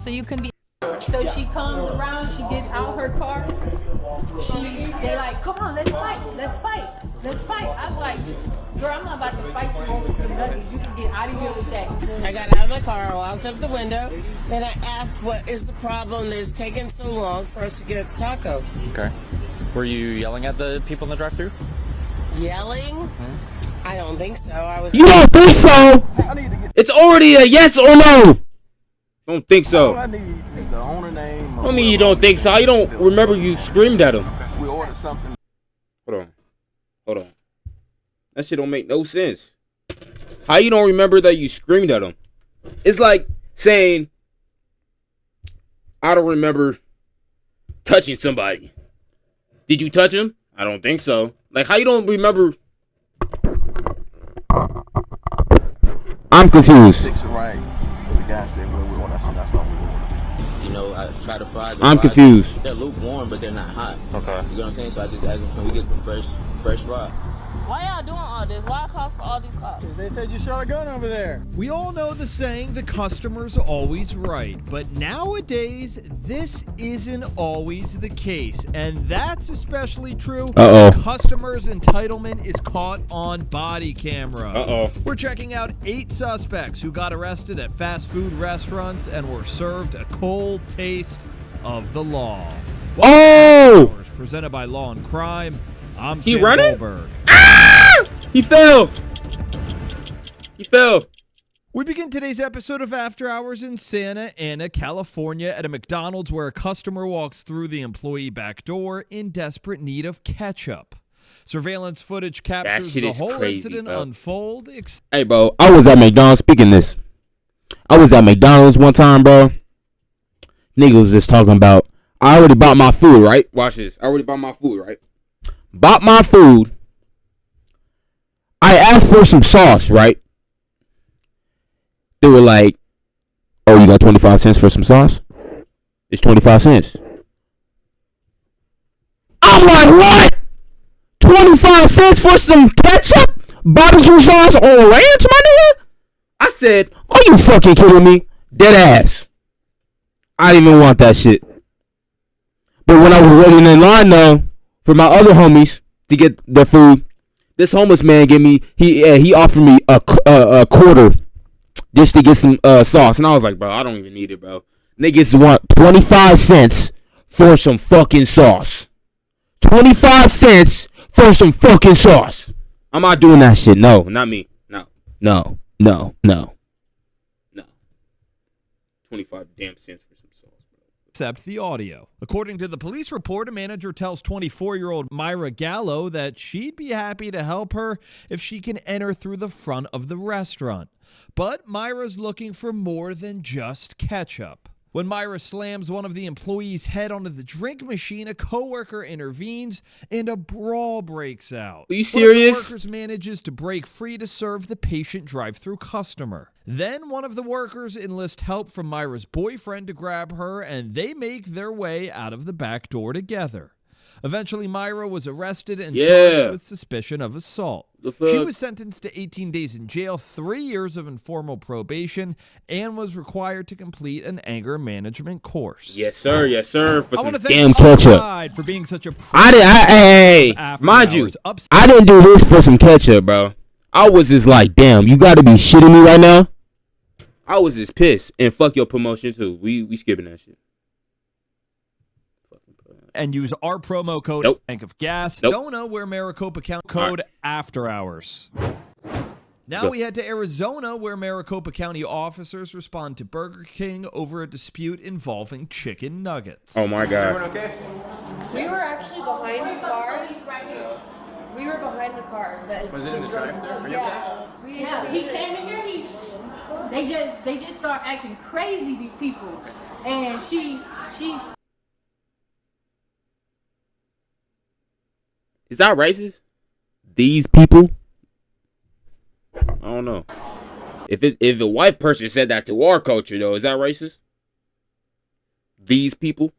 so you can be. So she comes around, she gets out her car. They're like, come on, let's fight. I'm like, girl, I'm not about to fight you over some nuggets. You can get out of here with that. I got out of my car, I walked up the window, and I asked, what is the problem that's taking so long for us to get a taco? Okay. Were you yelling at the people in the drive-thru? Yelling? I don't think so. You don't think so? It's already a yes or no. Don't think so. All I need is the owner name. I mean, you don't think so. You don't remember you screamed at him. We ordered something. Hold on. That shit don't make no sense. How you don't remember that you screamed at him? It's like saying, I don't remember touching somebody. Did you touch him? I don't think so. Like, how you don't remember? I'm confused. Fix it right. The guy said, well, we ordered. I said, that's what we ordered. You know, I try to fry them. I'm confused. They're lukewarm, but they're not hot. Okay. You know what I'm saying? So I just asked them, can we get some fresh fry? Why y'all doing all this? Why cost for all these cops? They said you shot a gun over there. We all know the saying, the customer's always right. But nowadays, this isn't always the case. And that's especially true when customers' entitlement is caught on body camera. We're checking out 8 suspects who got arrested at fast food restaurants and were served a cold taste of the law. Presented by Law and Crime. I'm Sam Goldberg. He fell. We begin today's episode of After Hours in Santa Ana, California, at a McDonald's where a customer walks through the employee back door in desperate need of ketchup. Surveillance footage captures the whole incident unfold. Hey, bro, I was at McDonald's. Speaking this, I was at McDonald's one time, bro. Nigga was just talking about, I already bought my food, right? Watch this. I already bought my food, right? Bought my food. I asked for some sauce, right? They were like, oh, you got 25 cents for some sauce? It's 25 cents. I'm like, what? 25 cents for some ketchup? Barbecue sauce or ranch, my nigga? I said, are you fucking kidding me? Dead ass. I didn't even want that shit. But when I was waiting in line, though, for my other homies to get their food, this homeless man he offered me a quarter just to get some sauce, and I was like, bro, I don't even need it, bro. Niggas want 25 cents for some fucking sauce. 25 cents for some fucking sauce. I'm not doing that shit. No, not me. No. 25 damn cents for some sauce, bro. Except the audio. According to the police report, a manager tells 24-year-old Myra Gallo that she'd be happy to help her if she can enter through the front of the restaurant. But Myra's looking for more than just ketchup. When Myra slams one of the employees' head onto the drink machine, a coworker intervenes and a brawl breaks out. Are you serious? One of the workers manages to break free to serve the patient drive-thru customer. Then one of the workers enlists help from Myra's boyfriend to grab her, and they make their way out of the back door together. Eventually, Myra was arrested and charged with suspicion of assault. She was sentenced to 18 days in jail, 3 years of informal probation, and was required to complete an anger management course. Yes, sir. For some damn ketchup. For being such a mind you, I didn't do this for some ketchup, bro. I was just like, damn, you got to be shitting me right now. I was just pissed, and fuck your promotion too. We skipping that shit. And use our promo code Bank of Gas. Don't know where Maricopa County code After Hours. Now we head to Arizona, where Maricopa County officers respond to Burger King over a dispute involving chicken nuggets. Oh my God. Okay? We were actually behind the car. We were behind the car. Was it in the drive-thru? Yeah. He came in here. They just start acting crazy. These people, and she's. Is that racist? These people? I don't know. If a white person said that to our culture, though, is that racist? These people?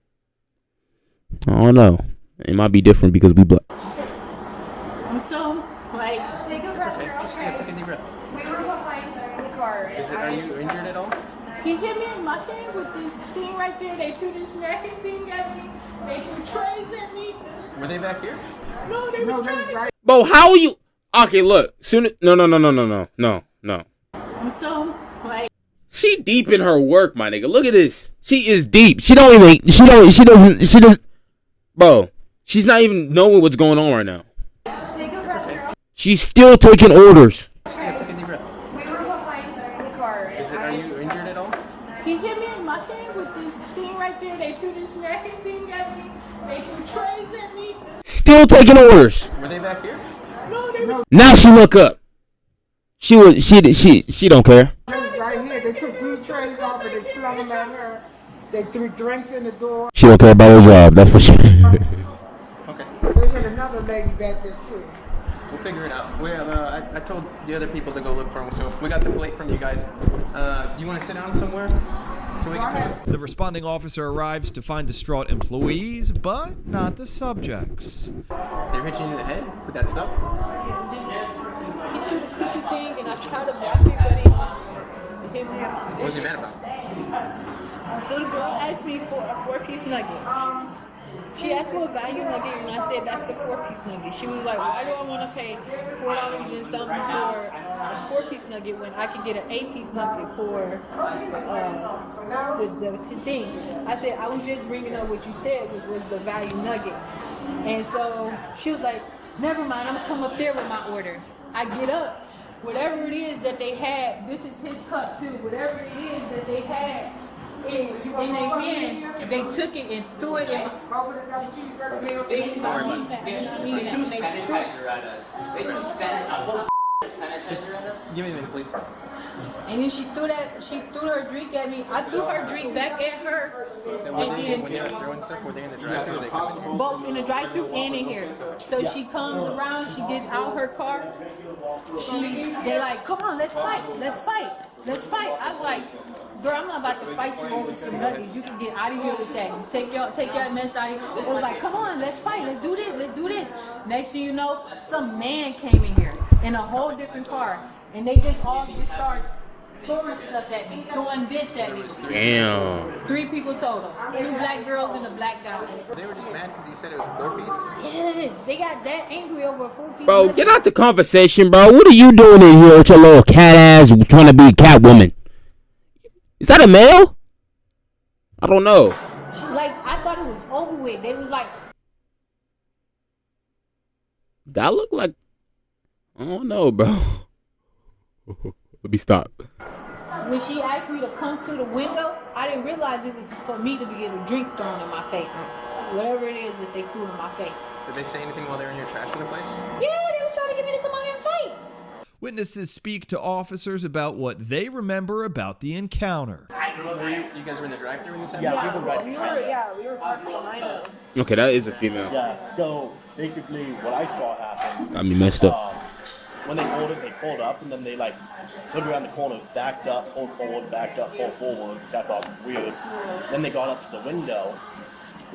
I don't know. It might be different because we black. So, like, take a breath. Just take a deep breath. We were behind the car. Are you injured at all? He hit me in my head with this thing right there. They threw this napkin thing at me. They threw trays at me. Were they back here? No, they was trying to. Bro, how are you? Okay, look. No. I'm so like. She deep in her work, my nigga. Look at this. She is deep. She doesn't. Bro, she's not even knowing what's going on right now. Take a breath, girl. She's still taking orders. Yeah, take a deep breath. We were behind the car. Are you injured at all? He hit me in my head with this thing right there. They threw this napkin thing at me. They threw trays at me. Still taking orders. Were they back here? No, they was. Now she look up. She don't care. Right here, they took these trays off and they slung them at her. They threw drinks in the door. She don't care about her job. That's what she. Okay. They had another lady back there too. We'll figure it out. We have, I told the other people to go look for them, so we got the plate from you guys. You want to sit down somewhere so we can talk? The responding officer arrives to find distraught employees, but not the subjects. They hit you in the head with that stuff? He threw the pizza thing and I tried to block it, but he hit me out. What was he mad about? So the girl asked me for a 4-piece nugget. She asked for a value nugget and I said that's the 4-piece nugget. She was like, why do I want to pay $4 and something for a 4-piece nugget when I can get an 8-piece nugget for the thing? I said, I was just bringing up what you said, which was the value nugget. And so she was like, never mind, I'm going to come up there with my order. I get up. Whatever it is that they had, this is his cup too, whatever it is that they had, in their hand, they took it and threw it in. They threw sanitizer at us. They threw a whole sanitizer at us. Give me a minute, please. And then she threw her drink at me. I threw her drink back at her. When they were throwing stuff, were they in the drive-thru? They come in here? Both in the drive-thru and in here. So she comes around, she gets out her car. They're like, come on, let's fight. I'm like, girl, I'm not about to fight you over some nuggets. You can get out of here with that. Take your mess out of here. I was like, come on, let's fight. Let's do this. Next thing you know, some man came in here in a whole different car. And they just all started throwing stuff at me, doing this at me. Damn. 3 people total. 2 black girls and a black guy. They were just mad because you said it was a 4-piece? Yes, they got that angry over a 4-piece. Bro, get out the conversation, bro. What are you doing in here with your little cat ass trying to be a cat woman? Is that a male? I don't know. Like, I thought it was over with. They was like, That look like, I don't know, bro. Let me stop. when she asked me to come to the window, I didn't realize it was for me to get a drink thrown in my face. Whatever it is that they threw in my face. Did they say anything while they were in your trash in the place? Yeah, they was trying to get me to come out here and fight. Witnesses speak to officers about what they remember about the encounter. You guys were in the drive-thru when this happened? Yeah, we were parked behind them. Okay, that is a female. Yeah, so basically what I saw happen. Got me messed up. When they pulled up, and then they like looked around the corner, backed up, pulled forward, backed up, pulled forward, which I thought was weird. Then they got up to the window.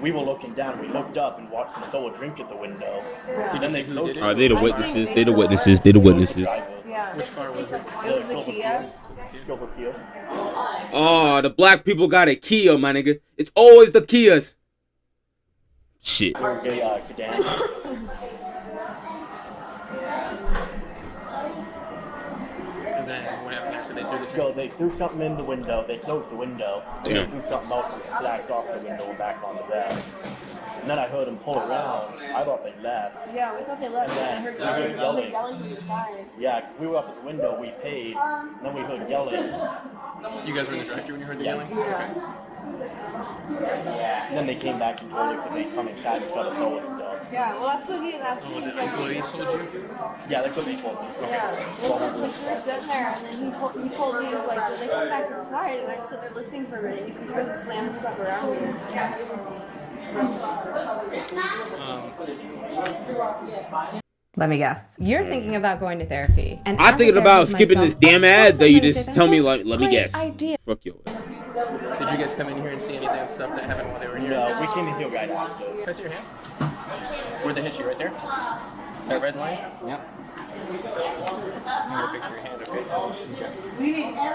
We were looking down, we looked up and watched them throw a drink at the window. Then they closed it. They the witnesses. They the witnesses. They the witnesses. Yeah. Which car was it? It was the Kia. Silver Kia. Oh, the black people got a Kia, my nigga. It's always the Kias. Shit. Sedan. And then what happened after they threw the So they threw something in the window, they closed the window, then Yeah. they threw something else and splashed off the window and back on the bed. And then I heard them pull around. I thought they left. Yeah, we thought they left. And And then I we heard heard yelling from the side. Yeah, 'cause we were up at the window, we paid, and then we heard yelling. You guys were in the drive-thru when you heard the yelling? And then they came back and told us that they come inside and started throwing stuff. Yeah, well, that's what he had asked me. Oh, He's the like, employees told you? Yeah, they could be told me. yeah. Well, it's like we were sitting there, and then he told me, he was like, when they come back inside, and I stood there listening for a minute. You can hear them slamming stuff around me. Let me guess. You're thinking about going to therapy. And I'm as a thinking about therapist skipping this myself, damn of ad course that I'm you gonna just say tell that's me. a Let me great guess. idea. Fuck you. Did you guys come in here and see anything of stuff that happened while they were here? No, we came in here right after. Can I see your hand? Where'd they hit you? Right there? That red line? Yep. Picture your hand, okay?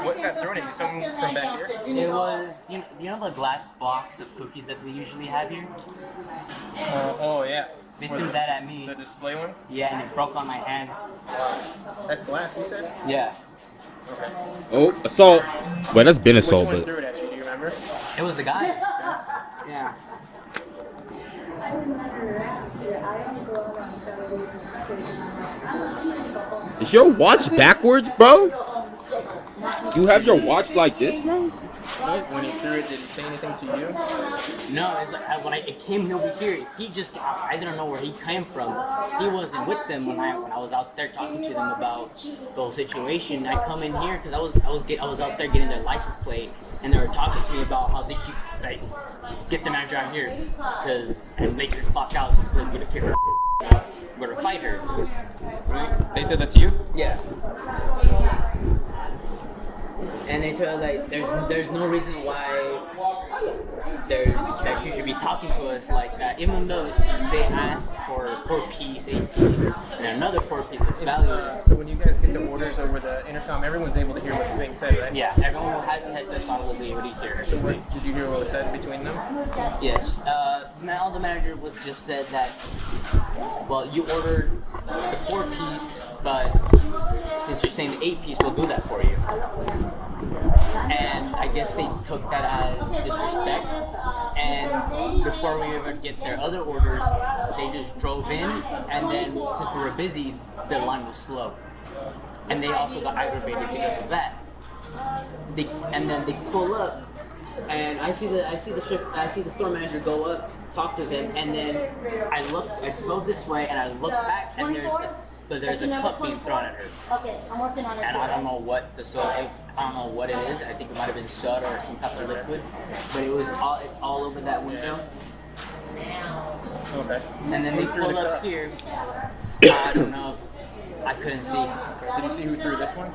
What got thrown at you? Something from back here? It was, you know the glass box of cookies that we usually have here? Oh yeah. They threw that at me. The display one? Yeah, and it broke on my hand. That's glass, you said? Yeah. Okay. Oh, assault. Well, that's been assault, Which one but threw it at you? Do you remember? It was the guy. Yeah. is your watch backwards, bro? You have your watch like this, bro? When he threw it, did he say anything to you? No, it's like when it came over here, he just, I didn't know where he came from. He wasn't with them when I was out there talking to them about the whole situation. I come in here because I was out there getting their license plate, and they were talking to me about how they should like get the manager out here and make her clock out so because we're gonna kick her, we're gonna fight her. Right? They said that to you? Yeah. And they told like there's no reason why that she should be talking to us like that, even though they asked for 4-piece, 8-piece, and another 4-piece of value. So when you guys get the orders over the intercom, everyone's able to hear what's being said, right? Yeah, everyone who has the headsets on will be able to hear. So did you hear what was said between them? Yes. All the manager was just said that, well, you ordered the 4-piece, but since you're saying the 8-piece, we'll do that for you. And I guess they took that as disrespect. And before we ever get their other orders, they just drove in. And then since we were busy, the line was slow. And they also got aggravated because of that. And then they pull up, and I see the store manager go up, talk to them, and then I go this way, and I look back, and there's a cup being thrown at her. Okay, I'm working on it. And I don't know what I don't know what it is. I think it might have been soda or some type of liquid, but it's all over that window. Okay. And then they pull up here. I don't know. I couldn't see. Did you see who threw this one?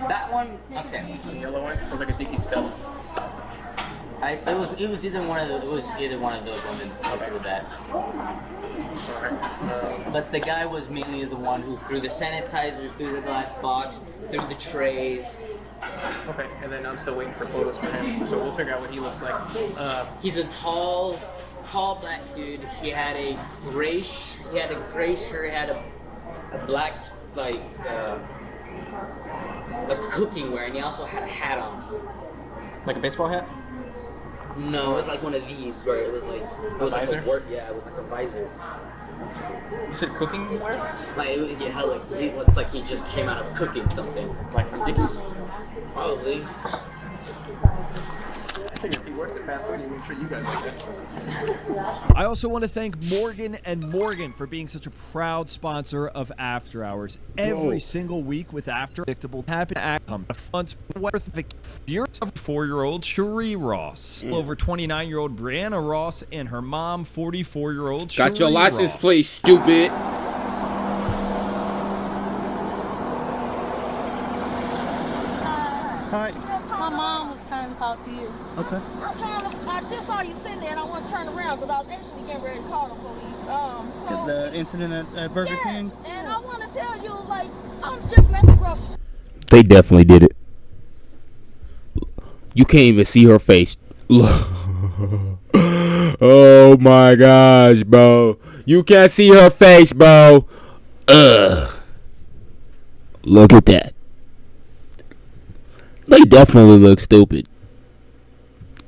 That one. Okay. The yellow one? It was like a Dickies cup. It was either one of the women who threw that. But the guy was mainly the one who threw the sanitizer, threw the glass box, threw the trays. Okay, and then I'm still waiting for photos for him, so we'll figure out what he looks like. He's a tall black dude. He had a gray shirt. He had a black like cooking wear, and he also had a hat on. Like a baseball hat? No, it was like one of these where it was like a visor. It was like a visor. You said cooking wear? Like it looks like he just came out of cooking something. Like from Dickies? Probably. I think if he works at Fastfood, he would treat you guys like this. I also want to thank Morgan & Morgan for being such a proud sponsor of After Hours. Every single week with After Predictable happen outcome. A fun worth of years of 4-year-old Cherie Ross. Over 29-year-old Brianna Ross and her mom, 44-year-old Cherie got your license Ross. plate, stupid. Hi. My mom was trying to talk to you. Okay. I just saw you sitting there and I want to turn around because I was actually getting ready to call the police. The incident at Burger King? And I want to tell you, like, I'm just left the grocery. They definitely did it. You can't even see her face. Oh my gosh, bro. You can't see her face, bro. Ugh. Look at that. They definitely look stupid.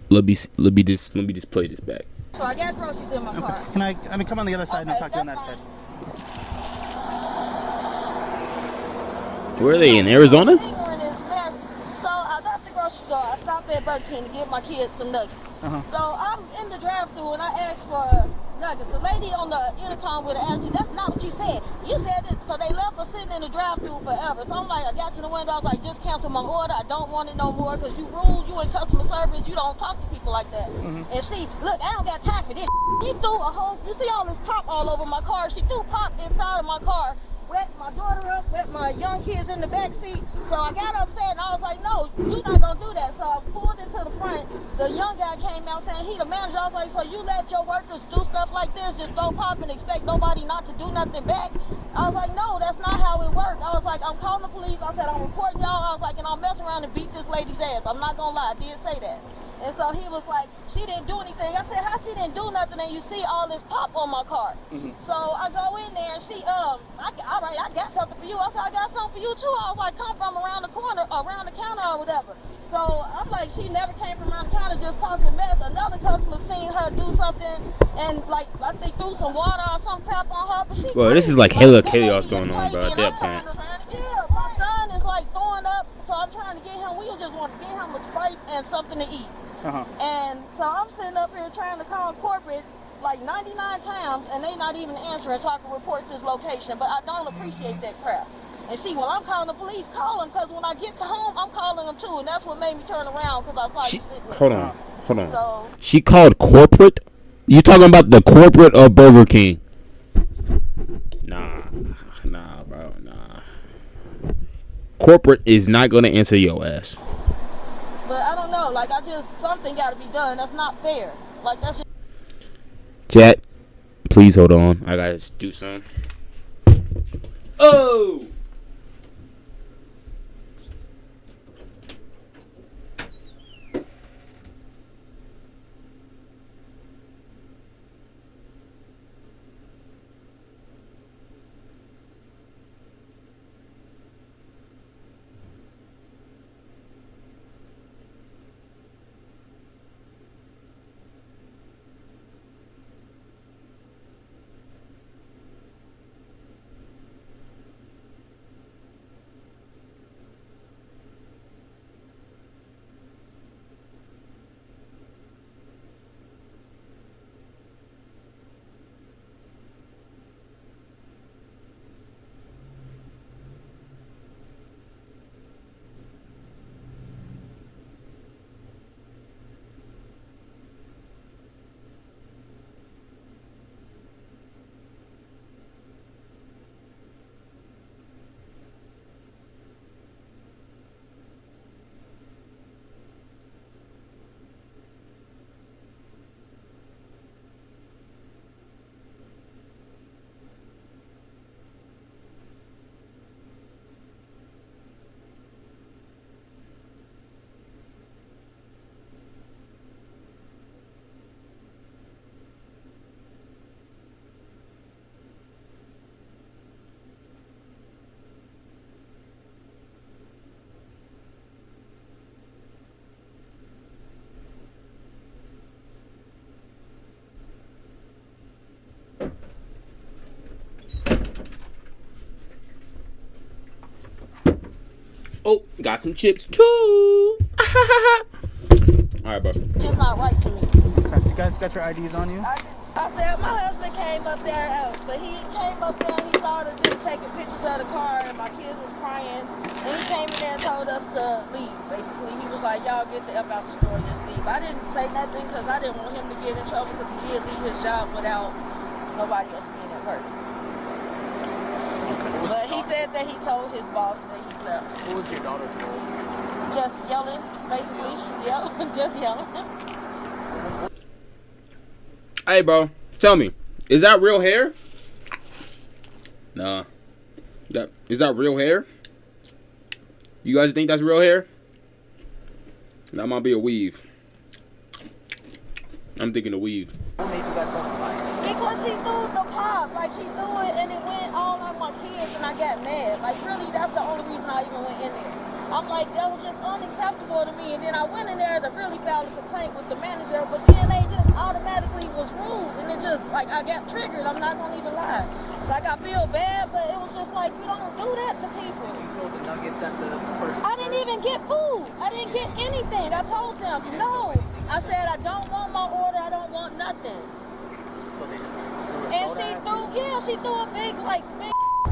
Let me just play this back. So I got groceries in my car. Can I come on the other side and I'll talk to you on that side. Where are they, in Arizona? So I left the grocery store. I stopped at Burger King to get my kids some nuggets. So I'm in the drive-thru and I asked for nuggets. The lady on the intercom with an attitude, that's not what you said. You said it, so they left us sitting in the drive-thru forever. So I'm like, I got to the window, I was like, just cancel my order. I don't want it no more because you rude, you in customer service, you don't talk to people like that. And she, look, I don't got time for this. She threw you see all this pop all over my car. She threw pop inside of my car wet my daughter up, wet my young kids in the back seat. So I got upset and I was like, no, you're not gonna do that. So I pulled into the front. The young guy came out saying he the manager. I was like, so you let your workers do stuff like this, just throw pop and expect nobody not to do nothing back? I was like, no, that's not how it worked. I was like, I'm calling the police. I said, I'm reporting y'all. I was like, and I'll mess around and beat this lady's ass. I'm not gonna lie, I did say that. And so he was like, she didn't do anything. I said, how she didn't do nothing and you see all this pop on my car? So I go in there and she, all right, I got something for you. I said, I got something for you too. I was like, come from around the corner, around the counter or whatever. So I'm like, she never came from around the counter just talking mess. Another customer seen her do something and like, I think threw some water or some pep on her. But she Bro, this is like hella chaos going on, bro. Yeah, my son is like throwing up, so I'm trying to get him, we just want to get him a Sprite and something to eat. And so I'm sitting up here trying to call corporate like 99 times and they not even answering so I can report this location, but I don't appreciate that crap. And she, well, I'm calling the police, call them, because when I get to home, I'm calling them too, and that's what made me turn around, because I saw you sitting there. Hold on. So, She called corporate? You talking about the corporate of Burger King? Nah, bro, nah. Corporate is not gonna answer your ass. but I don't know, like, something got to be done. That's not fair. Like, that's just... Chat, please hold on. I gotta do something. Oh! Oh, got some chips too. Alright, bro. Just not right to me. You guys got your IDs on you? I said my husband came up there, but he came up there and he saw the dude taking pictures of the car and my kids was crying. And he came in there and told us to leave, basically. He was like, y'all get the F out the store and just leave. I didn't say nothing because I didn't want him to get in trouble because he did leave his job without nobody else being at work. But he said that he told his boss that he left. What was your daughter's role? Just yelling, basically. Just yelling. Hey, bro, tell me, is that real hair? Nah. Is that real hair? You guys think that's real hair? That might be a weave. I'm thinking a weave. What made you guys go inside? Because she threw the pop. Like, she threw it and it went all on my kids and I got mad. Like, really, that's the only reason I even went in there. I'm like, that was just unacceptable to me. And then I went in there to really file a complaint with the manager, but then they just automatically was rude. And it just, like, I got triggered. I'm not going to even lie. Like, I feel bad, but it was just like, you don't do that to people. You throw the nuggets at the person. I didn't even get food. I didn't get anything. I told them, no. I said, I don't want my order. I don't want nothing. So they just and she threw a big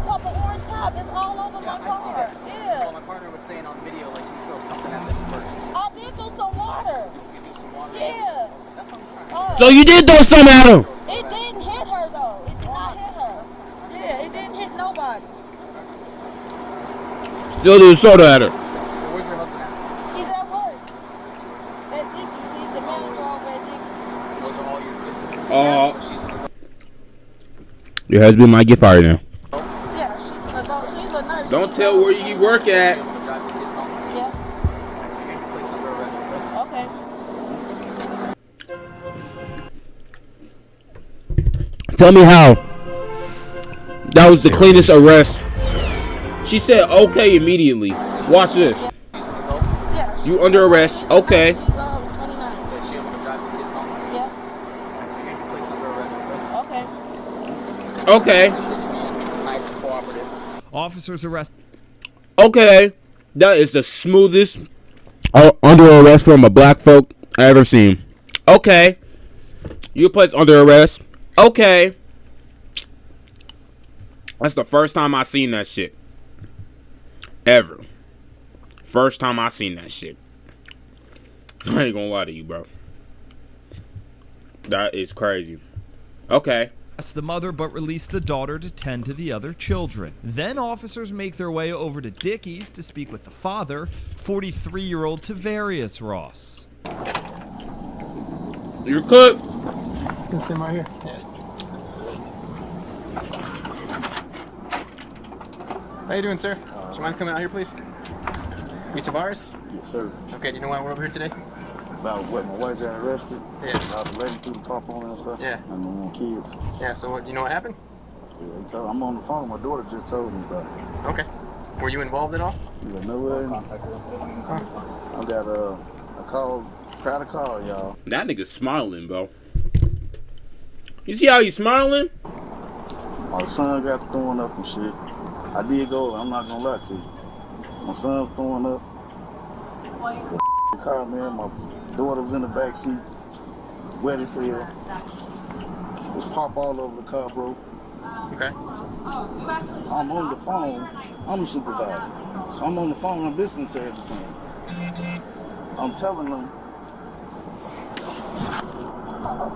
cup of orange pop. It's all over my car. I see that. Yeah. Well, my partner was saying on video, like, you throw something at them first. I did do some water. You do some water? Yeah. That's what I'm trying to So you did throw something at him? It didn't hit her, though. It did not hit her. Yeah, it didn't hit nobody. Still do soda at her. Where's your husband at? He's at work. At Dickies. He's the manager over at Dickies. Those are all your kids. She's in the Your husband might get fired now. Yeah, she's a nurse. Don't tell where you work at. Yeah. place under arrest. Okay. Tell me how. That was the cleanest arrest. She said okay immediately. Watch this. You under arrest. Okay. She's 29. Yeah, she able to drive the kids home. Yeah. Place under arrest. Okay. Okay. Nice and cooperative. Officers arrest. Okay. That is the smoothest under arrest from a black folk I ever seen. Okay. You placed under arrest. Okay. That's the first time I seen that shit. Ever. First time I seen that shit. I ain't gonna lie to you, bro. That is crazy. Okay. Arrest the mother but release the daughter to tend to the other children. Then officers make their way over to Dickies to speak with the father, 43-year-old Tavarius Ross. You're cooked. You can sit right here. Yeah. How you doing, sir? Do you mind coming out here, please? You Tavares? Yes, sir. Okay, do you know why we're over here today? About what, my wife got arrested? Yeah. About the lady through the pop on and stuff? Yeah. And my kids. Yeah, so what, you know what happened? Yeah, I'm on the phone. My daughter just told me about it. Okay. Were you involved at all? Yeah, no way. I got a call, try to call y'all. That nigga's smiling, bro. You see how he's smiling? My son got to throwing up and shit. I did go, I'm not gonna lie to you. My son was throwing up. The car, man, my daughter was in the back seat, wet as hell. Was pop all over the car, bro. Okay. I'm on the phone. I'm the supervisor. I'm on the phone. I'm listening to everything. I'm telling them,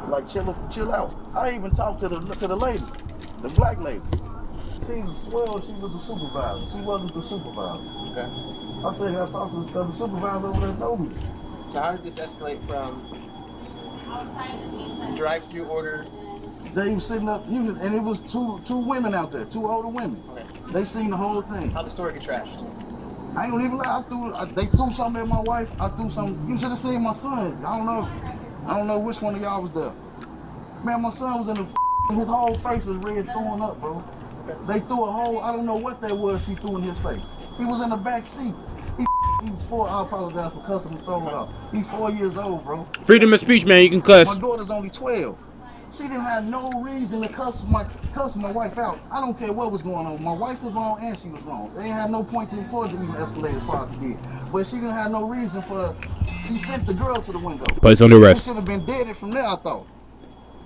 like, chill out. I even talked to the lady, the black lady. She swore she was the supervisor. She wasn't the supervisor. Okay. I said, I talked to the supervisor over there told me. So how did this escalate from drive-through order? They was sitting up, and it was two women out there, two older women. Okay. They seen the whole thing. How'd the store get trashed? I ain't gonna even lie. They threw something at my wife. I threw something. You should have seen my son. I don't know which one of y'all was there. Man, my son was in the. His whole face was red, throwing up, bro. Okay. They threw a whole. I don't know what that was. She threw in his face. He was in the back seat. He's 4. I apologize for cussing and throwing up. He's 4 years old, bro. Freedom of speech, man. You can cuss. My daughter's only 12. She didn't have no reason to cuss my wife out. I don't care what was going on. My wife was wrong and she was wrong. They didn't have no point for it to even escalate as far as it did. But she didn't have no reason for. She sent the girl to the window. Place under arrest. She should have been dead from there, I thought.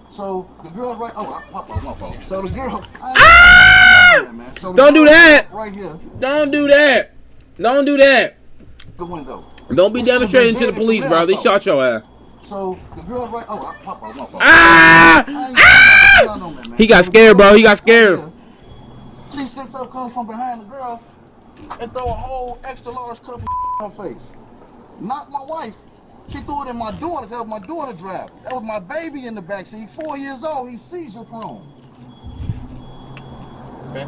So the girl right. Oh, my fault. So the girl. So the don't do that. Right here. Don't do that. Don't do that. The window. Don't be demonstrating to the police, bro. They shot your ass. So the girl right. Oh, my fault. He got scared, bro. He got scared. She sits up, comes from behind the girl, and throw a whole extra large cup of in her face. Not my wife. She threw it in my daughter. That was my daughter drive. That was my baby in the backseat. 4 years old. He's seizure prone. Okay.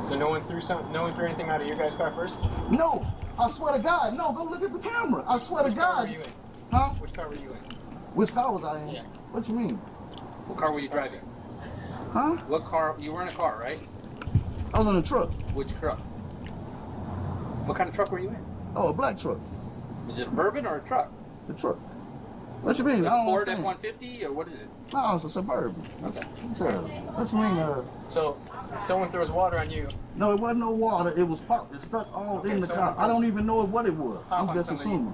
So no one threw anything out of your guys' car first? No. I swear to God. No, go look at the camera. I swear to God. Which car were you in? Huh? Which car were you in? Which car was I in? Yeah. What you mean? What car were you driving? Huh? What car? You were in a car, right? I was in a truck. Which truck? What kind of truck were you in? Oh, a black truck. Is it a Bourbon or a truck? It's a truck. What you mean? Like I don't Ford understand. F-150 or what is it? No, it's a Suburban. Okay. What you mean? So if someone throws water on you. No, it wasn't no water. It was pop. It stuck all in the car. I don't even know what it was. I'm just assuming.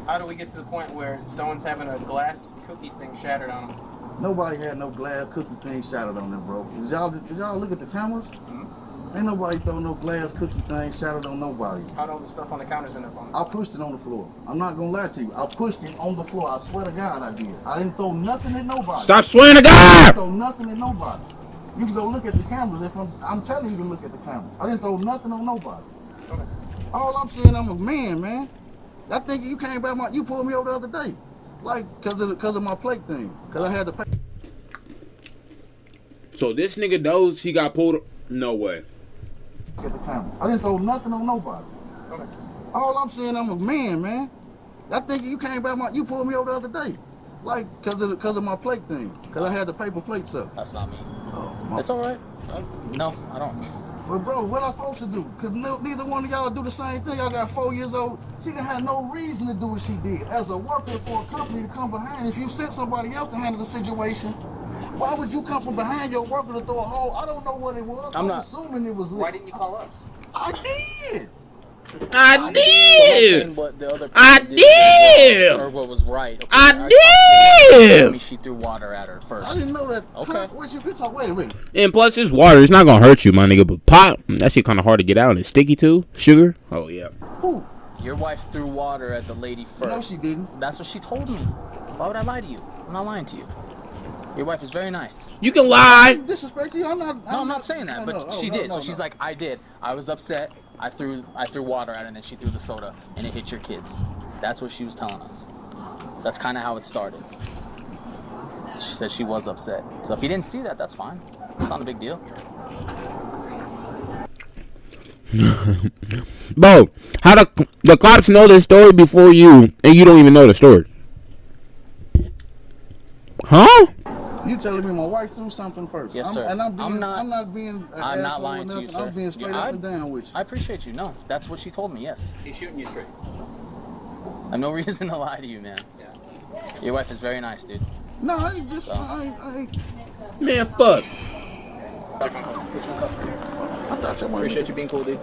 How do we get to the point where someone's having a glass cookie thing shattered on them? Nobody had no glass cookie thing shattered on them, bro. Did y'all look at the cameras? Mm-hmm. Ain't nobody throw no glass cookie thing shattered on nobody. How'd all the stuff on the counters end up on? I pushed it on the floor. I'm not gonna lie to you. I pushed it on the floor. I swear to God I did. I didn't throw nothing at nobody. Stop swearing to God! I didn't throw nothing at nobody. You can go look at the cameras. I'm telling you to look at the camera. I didn't throw nothing on nobody. All I'm saying, I'm a man. I think you came back you pulled me over the other day. Like, cause of my plate thing. Cause I had to pay. So this nigga knows he got pulled. No way. Get the camera. I didn't throw nothing on nobody. Okay. All I'm saying, I'm a man. I think you came back you pulled me over the other day. Like, cause of my plate thing. Cause I had the paper plates up. That's not me. It's all right. No, I don't. But bro, what I supposed to do? Cause neither one of y'all do the same thing. Y'all got 4 years old. She didn't have no reason to do what she did. As a worker for a company to come behind, if you sent somebody else to handle the situation, why would you come from behind your worker to throw a hole? I don't know what it was. I'm assuming it was lit. Why didn't you call us? I did. I did. So what the other I did. or what was right. Okay, I did. She threw water at her first. I didn't know that. Okay. Wait. And plus, it's water. It's not gonna hurt you, my nigga. But pop, that shit kind of hard to get out. And it's sticky too. Sugar. Oh yeah. Who? Your wife threw water at the lady first. No, she didn't. That's what she told me. Why would I lie to you? I'm not lying to you. Your wife is very nice. You can lie. Disrespect you? I'm not saying that, but she did. So she's like, I did. I was upset. I threw water at her, and then she threw the soda, and it hit your kids. That's what she was telling us. So that's kind of how it started. She said she was upset. So if you didn't see that, that's fine. It's not a big deal. Bro, how the cops know this story before you, and you don't even know the story? Huh? You telling me my wife threw something first? Yes, sir. I'm not being an I'm not asshole lying or to you, nothing. sir. I'm being straight up and down with you. I appreciate you. No, that's what she told me. Yes. He's shooting you straight. I have no reason to lie to you, man. Yeah. Your wife is very nice, dude. No, I ain't just. I ain't. Man, fuck. I thought you Appreciate you being cool, dude.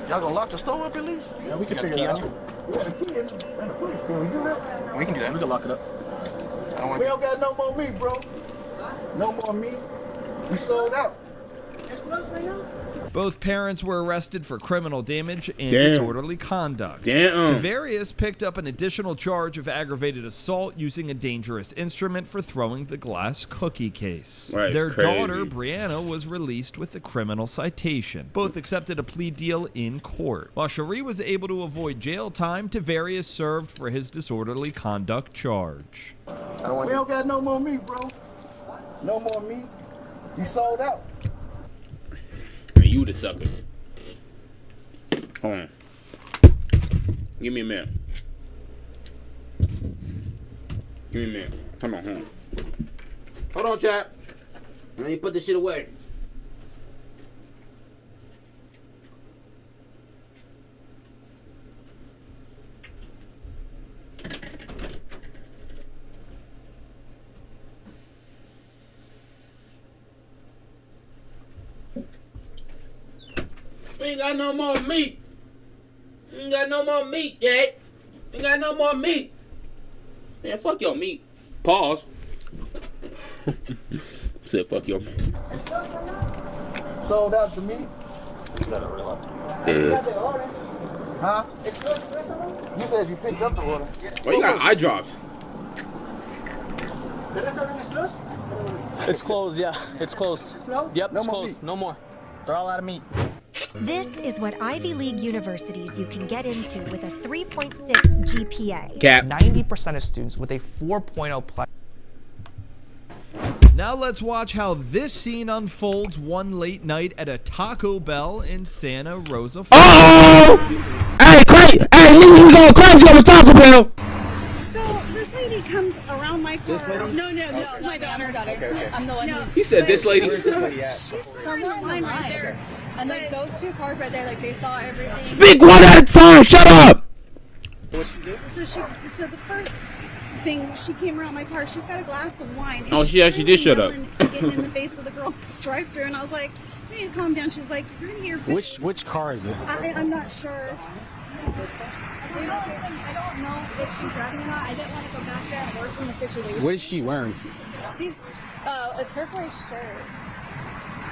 Y'all gonna lock the store up at least? Yeah, we can figure it out. We can do that. We can lock it up. We don't got no more meat, bro. No more meat. We sold out. Both parents were arrested for criminal damage and Damn. disorderly conduct. Damn. Tavarius picked up an additional charge of aggravated assault using a dangerous instrument for throwing the glass cookie case. Right, Their crazy. daughter, Brianna, was released with a criminal citation. Both accepted a plea deal in court. While Cherie was able to avoid jail time, Tavarius served for his disorderly conduct charge. We don't got no more meat, bro. No more meat. We sold out. You the sucker. Hold on. Give me a minute. Give me a minute. Hold on. Hold on, chat. Let me put this shit away. We ain't got no more meat. Ain't got no more meat yet. Ain't got no more meat. Man, fuck your meat. Pause. Said fuck your meat. Sold out the meat. Huh? You said you picked up the order. Well, you got eye drops. It's closed, yeah. It's closed. It's closed? Yep, No it's more closed. meat. No more. They're all out of meat. This is what Ivy League universities you can get into with a 3.6 GPA. Cap. 90% of students with a 4.0 plus. Now let's watch how this scene unfolds one late night at a Taco Bell in Santa Rosa, Oh! Hey, crazy! Hey, nigga, we going crazy over Taco Bell. So this lady comes around my car. This lady? No, this is my daughter. Okay. I'm the one who. He said this lady. She's in the line right there. And like those two cars right there, like they saw everything. Speak one at a time. Shut up. So the first thing, she came around my car. She's got a glass of wine. And Oh, she actually did shut up. Getting in the face of the girl at the drive-thru, and I was like, "You need to calm down." She's like, "You're gonna get your face." Which car is it? I'm not sure. I don't know if she's driving or not. I didn't want to go back there and worsen the situation. What is she wearing? She's a turquoise shirt.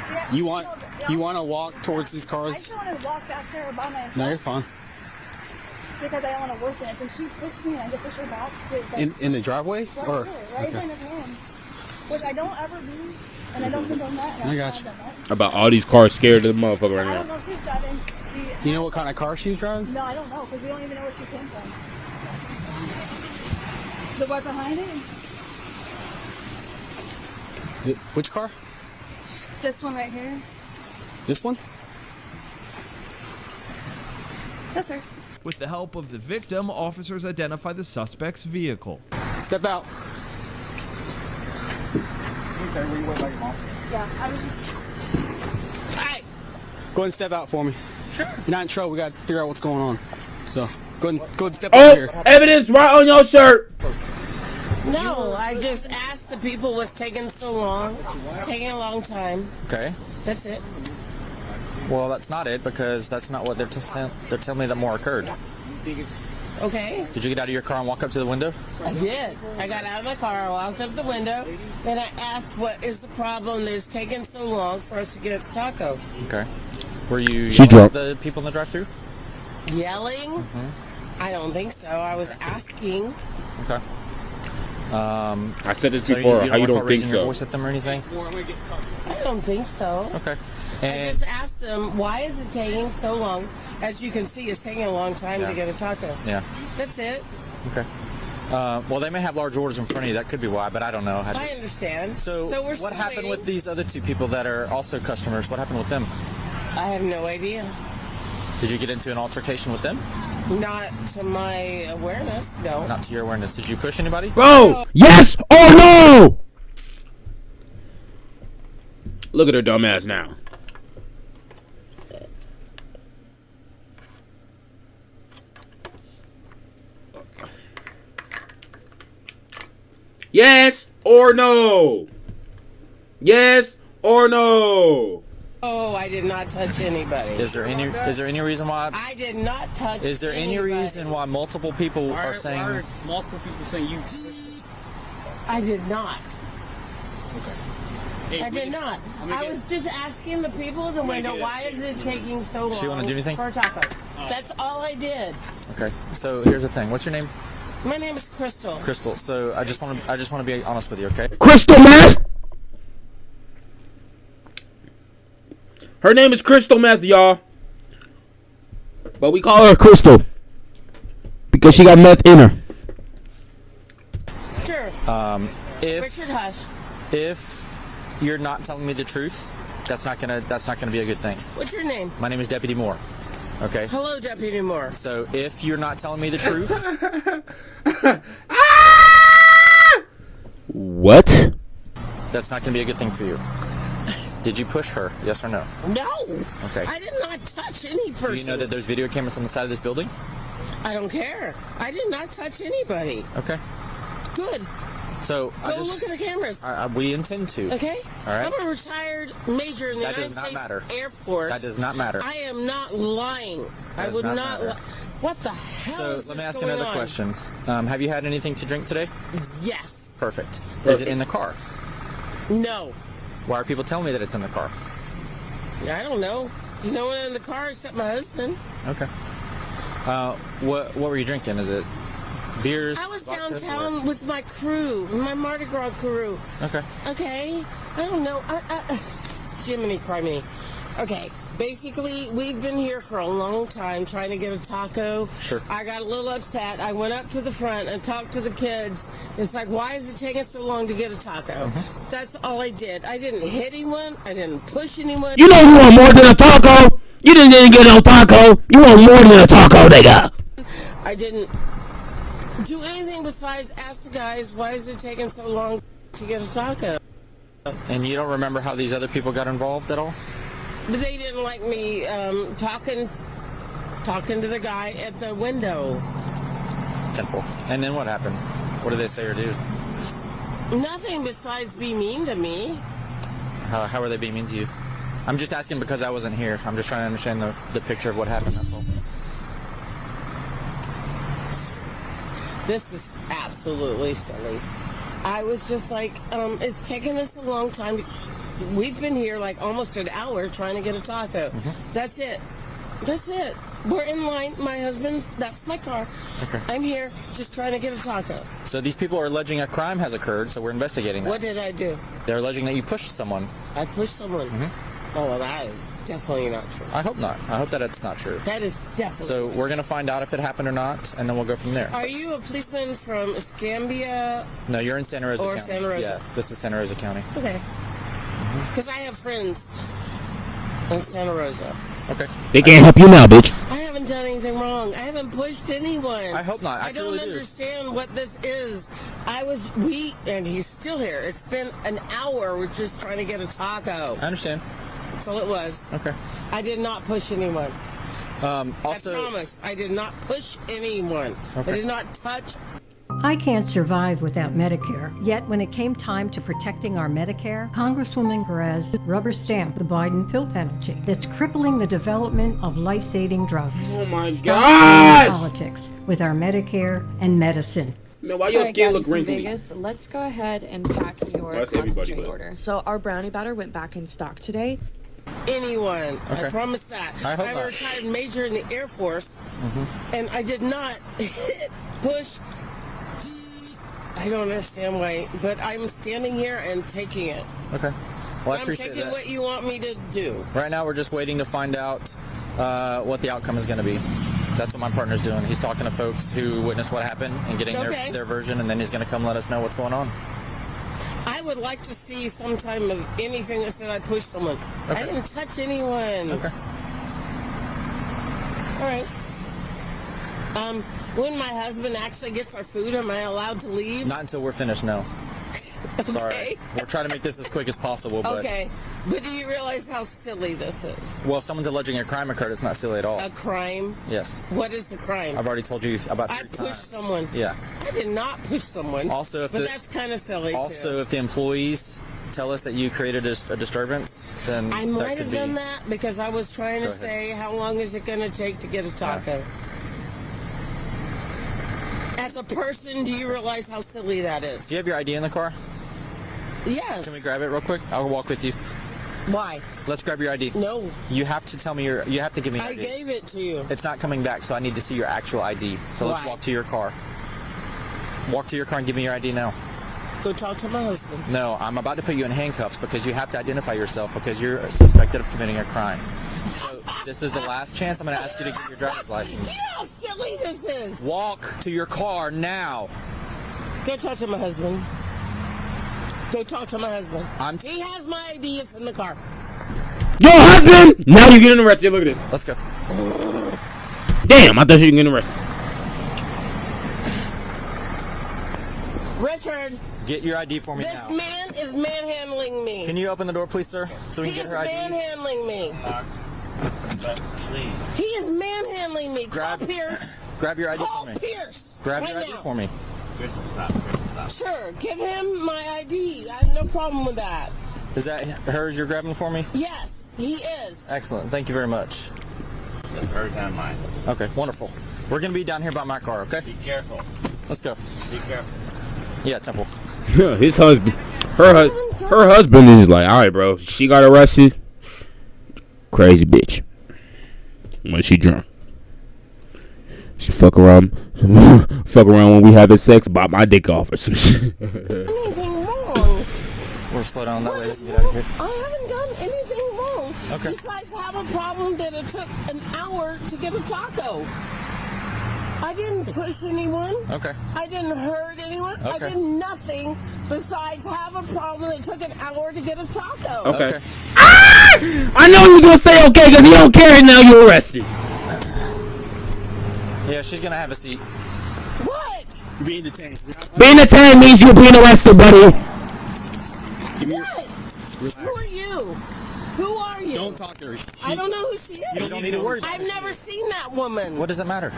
Yeah, You want to walk towards these I cars? just want to walk back there by myself. No, you're fine. Because I don't want to worsen it. And she pushed me and I had to push her back to In the driveway? right Or here, right okay. in her hand. Which I don't ever do, and I don't condone that. And I I've got not you. done that. About all these cars scared of the motherfucker right I don't now. know if she's driving. You know what kind of car she was driving? No, I don't know because we don't even know where she came from. The one behind it? Which car? This one right here. This one? That's her. With the help of the victim, officers identify the suspect's vehicle. Step out. Okay, were you waiting by your mom? Yeah, I was just... Hey! Go ahead and step out for me. Sure. You're not in trouble. We got to figure out what's going on. So, go ahead and step Oh, over here. evidence right on your shirt. No, I just asked the people what's taking so long. It's taking a long time. Okay. That's it. Well, that's not it because that's not what they're telling me that more occurred. Okay. Did you get out of your car and walk up to the window? I did. I got out of my car, I walked up the window, and I asked what is the problem that's taking so long for us to get a taco. Okay. Were you She yelling drunk. at the people in the drive-thru? Yelling? I don't think so. I was asking. Okay. I said this so before. How you want to don't start think raising your so? voice at them or anything? I don't think so. Okay. I And just asked them, why is it taking so long? As you can see, it's taking a long time Yeah. to get a taco. yeah. That's it. Okay. Well, they may have large orders in front of you. That could be why, but I don't know. I understand. So, we're what still happened waiting. with these other two people that are also customers? What happened with them? I have no idea. Did you get into an altercation with them? Not to my awareness, no. Not to your awareness. Did you push anybody? Bro, yes or no? Look at her dumb ass now. Yes or no? Yes or no? Oh, I did not touch anybody. Is there any reason why? I did not touch Is there any anybody. reason why multiple people are saying? Why are multiple people saying you? I did not. Hey, I did not. I was just asking the people in the window, why is it taking so long Do you wanna do anything? for a taco? That's all I did. Okay. So here's the thing. What's your name? My name is Crystal. Crystal. So I just want to be honest with you, okay? Crystal Meth. Her name is Crystal Meth, y'all. But we call her Crystal because she got meth in her. Sure. If Richard Hush. if you're not telling me the truth, that's not gonna be a good thing. What's your name? My name is Deputy Moore. Okay. Hello, Deputy Moore. So if you're not telling me the truth, What? that's not gonna be a good thing for you. Did you push her? Yes or no? No. Okay. I did not touch any person. Do you know that there's video cameras on the side of this building? I don't care. I did not touch anybody. Okay. Good. So Go look at the cameras. we intend to. Okay? All right. I'm a retired major in the That United does not States matter. Air Force. That does not matter. I am not lying. I Does would not not. matter. What the hell So is let this me ask going another on? question. Have you had anything to drink today? Yes. Perfect. Is it in the car? No. Why are people telling me that it's in the car? I don't know. There's no one in the car except my husband. Okay. What were you drinking? Is it beers? I was vodkas, downtown with my crew, my Mardi Gras crew. or- Okay. Okay? I don't know. Jiminy criminy. Okay. Basically, we've been here for a long time trying to get a taco. Sure. I got a little upset. I went up to the front and talked to the kids. It's like, why is it taking so long to get a taco? That's all I did. I didn't hit anyone. I didn't push anyone. You know you want more than a taco. You didn't even get no taco. You want more than a taco, nigga. I didn't do anything besides ask the guys, why is it taking so long to get a taco? And you don't remember how these other people got involved at all? But they didn't like me talking to the guy at the window. Tenfold. And then what happened? What did they say or do? Nothing besides be mean to me. How are they being mean to you? I'm just asking because I wasn't here. I'm just trying to understand the picture of what happened. That's all. This is absolutely silly. I was just like, it's taken us a long time. We've been here like almost an hour trying to get a taco. That's it. That's it. We're in line. My husband's, that's my car. Okay. I'm here just trying to get a taco. So these people are alleging a crime has occurred, so we're investigating that. What did I do? They're alleging that you pushed someone. I pushed someone. Oh, well, that is definitely not true. I hope not. I hope that it's not true. That is definitely. So we're gonna find out if it happened or not, and then we'll go from there. Are you a policeman from Escambia? No, you're in Santa Rosa Or County. Santa Rosa. Yeah, this is Santa Rosa County. Okay. Because I have friends in Santa Rosa. Okay. They can't help you now, bitch. I haven't done anything wrong. I haven't pushed anyone. I hope not. I don't truly do. understand what this is. And he's still here. It's been an hour. We're just trying to get a taco. I understand. That's all it was. Okay. I did not push anyone. Also, I promise. I did not push anyone. Okay. I did not touch. I can't survive without Medicare. Yet when it came time to protecting our Medicare, Congresswoman Perez rubber stamped the Biden pill penalty that's crippling the development of life-saving drugs. Oh my Stop gosh! playing politics with our Medicare and medicine. Man, why your skin look wrinkly? Vegas, let's go ahead and pack your That's everybody, concentrate but- order. So our brownie batter went back in stock today. Anyone. Okay. I promise that. I hope I'm not. a retired major in the Air Force, Mm-hmm. and I did not push. I don't understand why, but I'm standing here and taking it. Okay. Well, I I'm appreciate taking that. what you want me to do. Right now, we're just waiting to find out what the outcome is going to be. That's what my partner's doing. He's talking to folks who witnessed what happened and getting Okay. their version, and then he's going to come let us know what's going on. I would like to see some time of anything that said I pushed someone. Okay. I didn't touch anyone. Okay. All right. When my husband actually gets our food, am I allowed to leave? Not until we're finished, no. Okay. Sorry. We're trying to make this as quick as possible, but... Okay. But do you realize how silly this is? Well, if someone's alleging a crime occurred, it's not silly at all. A crime? Yes. What is the crime? I've already told you about I 3 pushed times. someone. Yeah. I did not push someone. Also, if but the- that's kind of silly, Also, too. if the employees tell us that you created a disturbance, then I that might could have be... done that because I was trying Go to ahead. say, how long is it going to take to get a taco? As a person, do you realize how silly that is? Do you have your ID in the car? Yes. Can we grab it real quick? I'll walk with you. Why? Let's grab your ID. No. You have to tell me you have to give me your I ID. gave it to you. It's not coming back, so I need to see your actual ID. So let's Why? walk to your car. Walk to your car and give me your ID now. Go talk to my husband. No, I'm about to put you in handcuffs because you have to identify yourself because you're suspected of committing a crime. So this is the last chance I'm going to ask you to get your driver's license. You know how silly this is. Walk to your car now. Go talk to my husband. Go talk to my husband. I'm He has my ID. It's in the car. Yo, husband! Now you're getting arrested. Look at this. Let's go. Damn, I thought you were getting arrested. Richard. Get your ID for me This now. man is manhandling me. Can you open the door, please, sir, so we He can is get her ID? manhandling me. Please. He is manhandling me. Grab- Call Pierce. Grab your ID Call for me. Pierce. Grab right your ID now. for me. Sure. Give him my ID. I have no problem with that. Is that hers you're grabbing for me? Yes, he is. Excellent. Thank you very much. That's hers and mine. Okay, wonderful. We're going to be down here by my car, okay? Be careful. Let's go. Be careful. Yeah, Temple. His husband. Her husband is like, all right, bro. She got arrested. Crazy bitch. When she drunk. She fuck around. Fuck around when we having sex. Bite my dick off or some shit. Anything wrong? We'll slow down that way. Get out of here. I haven't done anything wrong. Okay. Besides have a problem that it took an hour to get a taco. I didn't push anyone. Okay. I didn't hurt anyone. I Okay. did nothing besides have a problem that took an hour to get a taco. Okay. Ah! I know he was gonna say okay because he don't care and now you're arrested. Yeah, she's going to have a seat. What? Being detained. Being detained means you're being arrested, buddy. What? Who are you? Who are you? Don't talk to her. I don't know who she is. You don't need to worry about I've never seen that woman. What does it matter?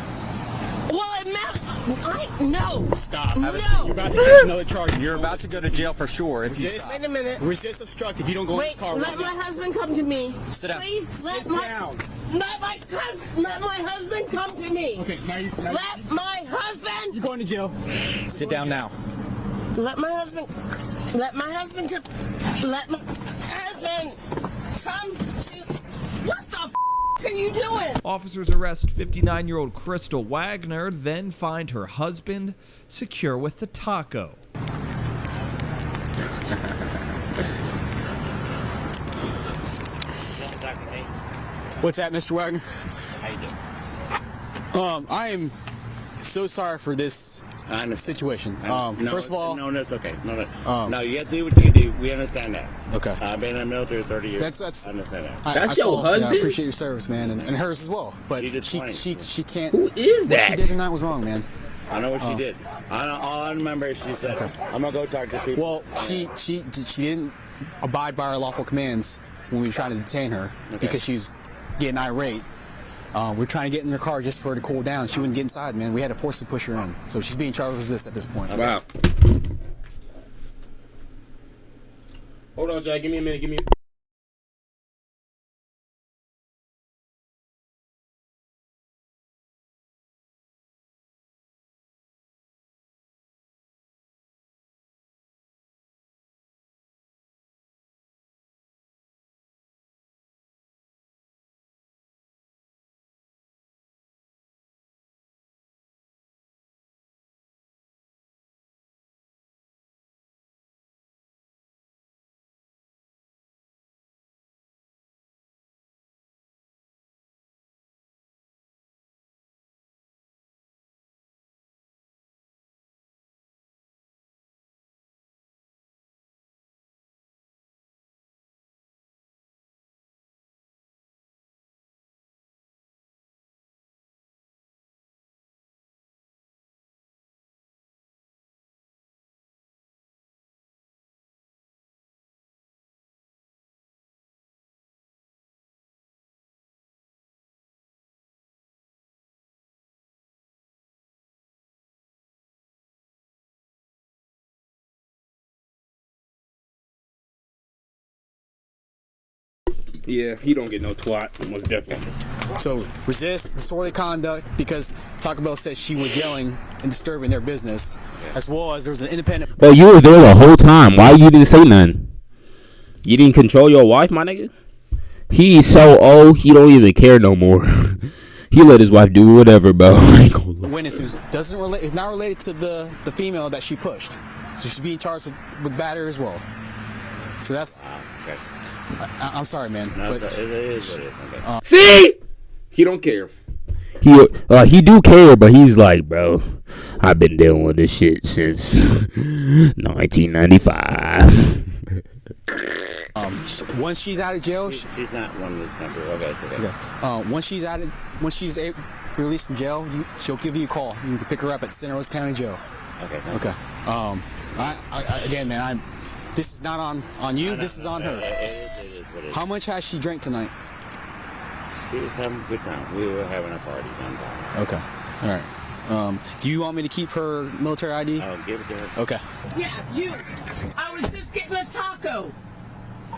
Well, it matters. No. Stop. No. You're about to catch another charge. You're about to go to jail for sure if you Resist. stop. Wait a minute. Resist obstruct. If you don't go in Wait, this car, let my husband come to me. Sit down. Please let Sit down. let my husband come to me. Okay, now Let my husband. you're going to jail. Sit down now. Let my husband come. Let my husband come to. What the f are you doing? Officers arrest 59-year-old Crystal Wagner, then find her husband secure with the taco. What's that, Mr. Wagner? How you doing? I am so sorry for this situation. First of all, no, that's okay. No, you have to do what you do. We understand that. Okay. I've been in the military 30 years. That's I understand that. That's your husband? Yeah, I appreciate your service, man, and hers as well. But she can't. Who is What that? she did tonight was wrong, man. I know what she did. All I remember is she said, "I'm gonna go talk to people." Well, she didn't abide by our lawful commands when we were trying to detain her because she was getting irate. We're trying to get in her car just for her to cool down. She wouldn't get inside, man. We had to forcibly push her in. So she's being charged with resist at this point. Wow. Hold on, Jack. Give me a minute. Yeah, he don't get no twat, most definitely. So resist disorderly conduct because Taco Bell said she was yelling and disturbing their business, as well as there was an independent. Bro, you were there the whole time. Why you didn't say nothing? You didn't control your wife, my nigga? He's so old, he don't even care no more. He let his wife do whatever, bro. Witness who doesn't relate is not related to the female that she pushed, so she's being charged with battery as well. So that's. Okay. I'm sorry, man. No, but it is what it is. Okay. See? He don't care. He do care, but he's like, bro, I've been dealing with this shit since 1995. Once she's out of jail, she's not one of this country. Okay, it's okay. Once she's released from jail, she'll give you a call. You can pick her up at Santa Rosa County Jail. Okay. Okay. Again, man, this is not on you. This is on her. It is what it is. How much has she drank tonight? She was having a good time. We were having a party sometime. Okay. All right. Do you want me to keep her military ID? I'll give it to her. Okay. Yeah, you. I was just getting a taco.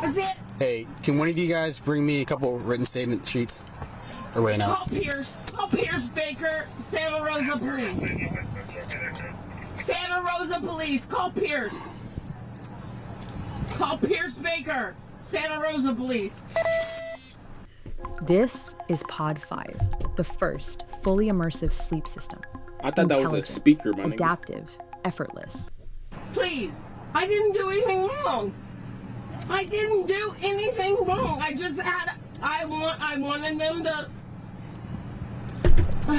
That's it. Hey, can one of you guys bring me a couple written statement sheets? Or wait, no. Call Pierce Baker, Santa Rosa Police. Santa Rosa Police, call Pierce. Call Pierce Baker, Santa Rosa Police. This is Pod 5, the first fully immersive sleep system. I thought that was a speaker, my nigga. Adaptive, effortless. Please, I didn't do anything wrong. I didn't do anything wrong. I wanted them to.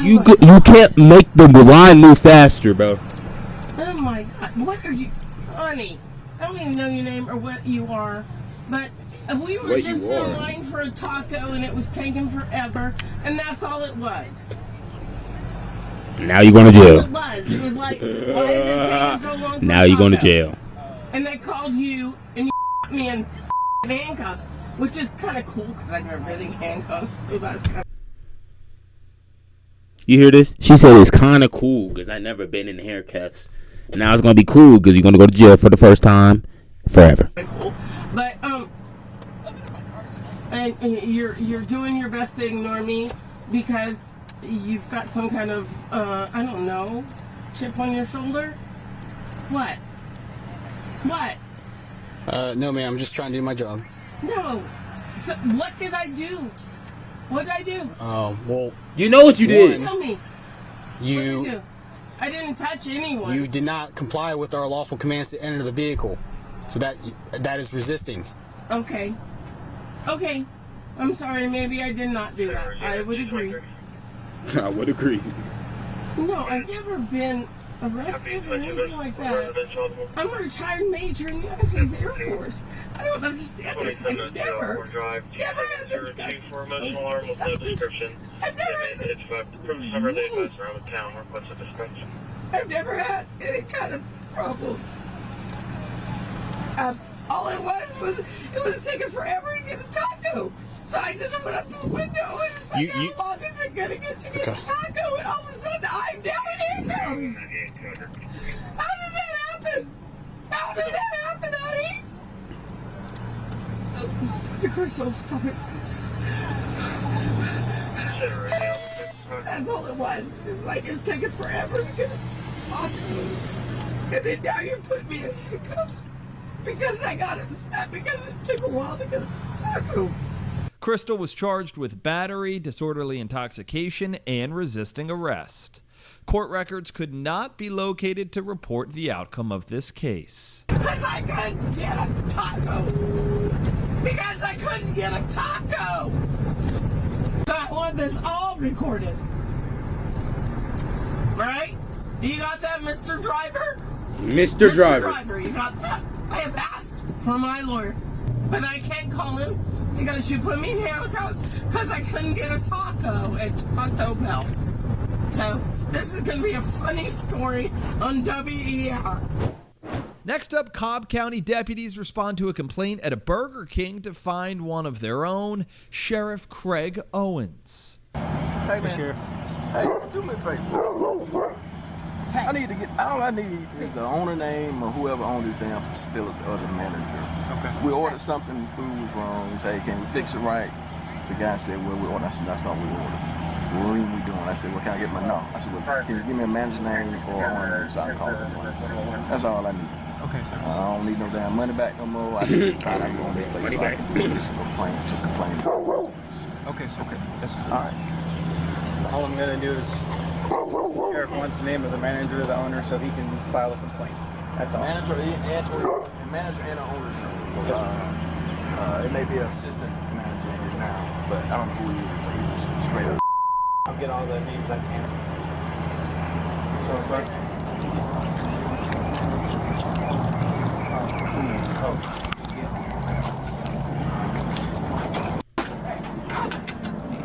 You can't make the line move faster, bro. Oh my God! What are you, honey? I don't even know your name or what you are, but if we were just in line for a taco and it was taking forever, and that's all it was. Now you're going to jail. It was like, why is it taking so long for Now a you're going to taco? jail. And they called you and you me in handcuffs, which is kind of cool because I've never been in handcuffs. So that's kind of. You hear this? She said it's kind of cool because I never been in handcuffs. Now it's going to be cool because you're going to go to jail for the first time forever. Cool. But and you're doing your best to ignore me because you've got some kind of I don't know, chip on your shoulder. What? No, ma'am. I'm just trying to do my job. No. So what did I do? What did I do? Well, you know what you did. Tell me. What did I do? I didn't touch anyone. You did not comply with our lawful commands to enter the vehicle, so that is resisting. Okay. I'm sorry, maybe I did not do that. I would agree. I would agree. No, I've never been arrested or anything like that. I'm a retired major in the United States Air Force. I don't understand this. I've never had this guy. I've never had any kind of problem. All it was taking forever to get a taco. So I just went up to the window and it's like, how long is it gonna get to get a taco? And all of a sudden I'm down in handcuffs. How does that happen? How does that happen, honey? Crystal, stop it. That's all it was. It's like it's taking forever to get a taco. And then now you're putting me in handcuffs because I got upset because it took a while to get a taco. Crystal was charged with battery, disorderly intoxication, and resisting arrest. Court records could not be located to report the outcome of this case. Because I couldn't get a taco. Because I couldn't get a taco. So I want this all recorded. Right? You got that, Mr. Driver? Mr. Driver. You got that? I have asked for my lawyer, but I can't call him because you put me in handcuffs because I couldn't get a taco at Taco Bell. So this is going to be a funny story on WER. Next up, Cobb County deputies respond to a complaint at a Burger King to find one of their own, Sheriff Craig Owens. Hey, man. Sheriff. Hey, do me a favor. I need to get, all I need is the owner name or whoever owns this damn facility or the manager. Okay. We ordered something, food was wrong. We said, hey, can we fix it right? The guy said, well, we ordered. I said, that's not what we ordered. What are we doing? I said, well, can I get my no? I said, well, can you give me a manager name or owner name so I can call it one? That's all I need. Okay, sir. I don't need no damn money back no more. I need to find out on this place so I can do this complaint to complain. Okay, sir. Okay. That's all right. All I'm gonna do is Sheriff wants the name of the manager or the owner so he can file a complaint. That's all. Manager and an owner's name. It may be an assistant manager here now, but I don't know who he is. He's just straight up. I'll get all the names I can. So, sir.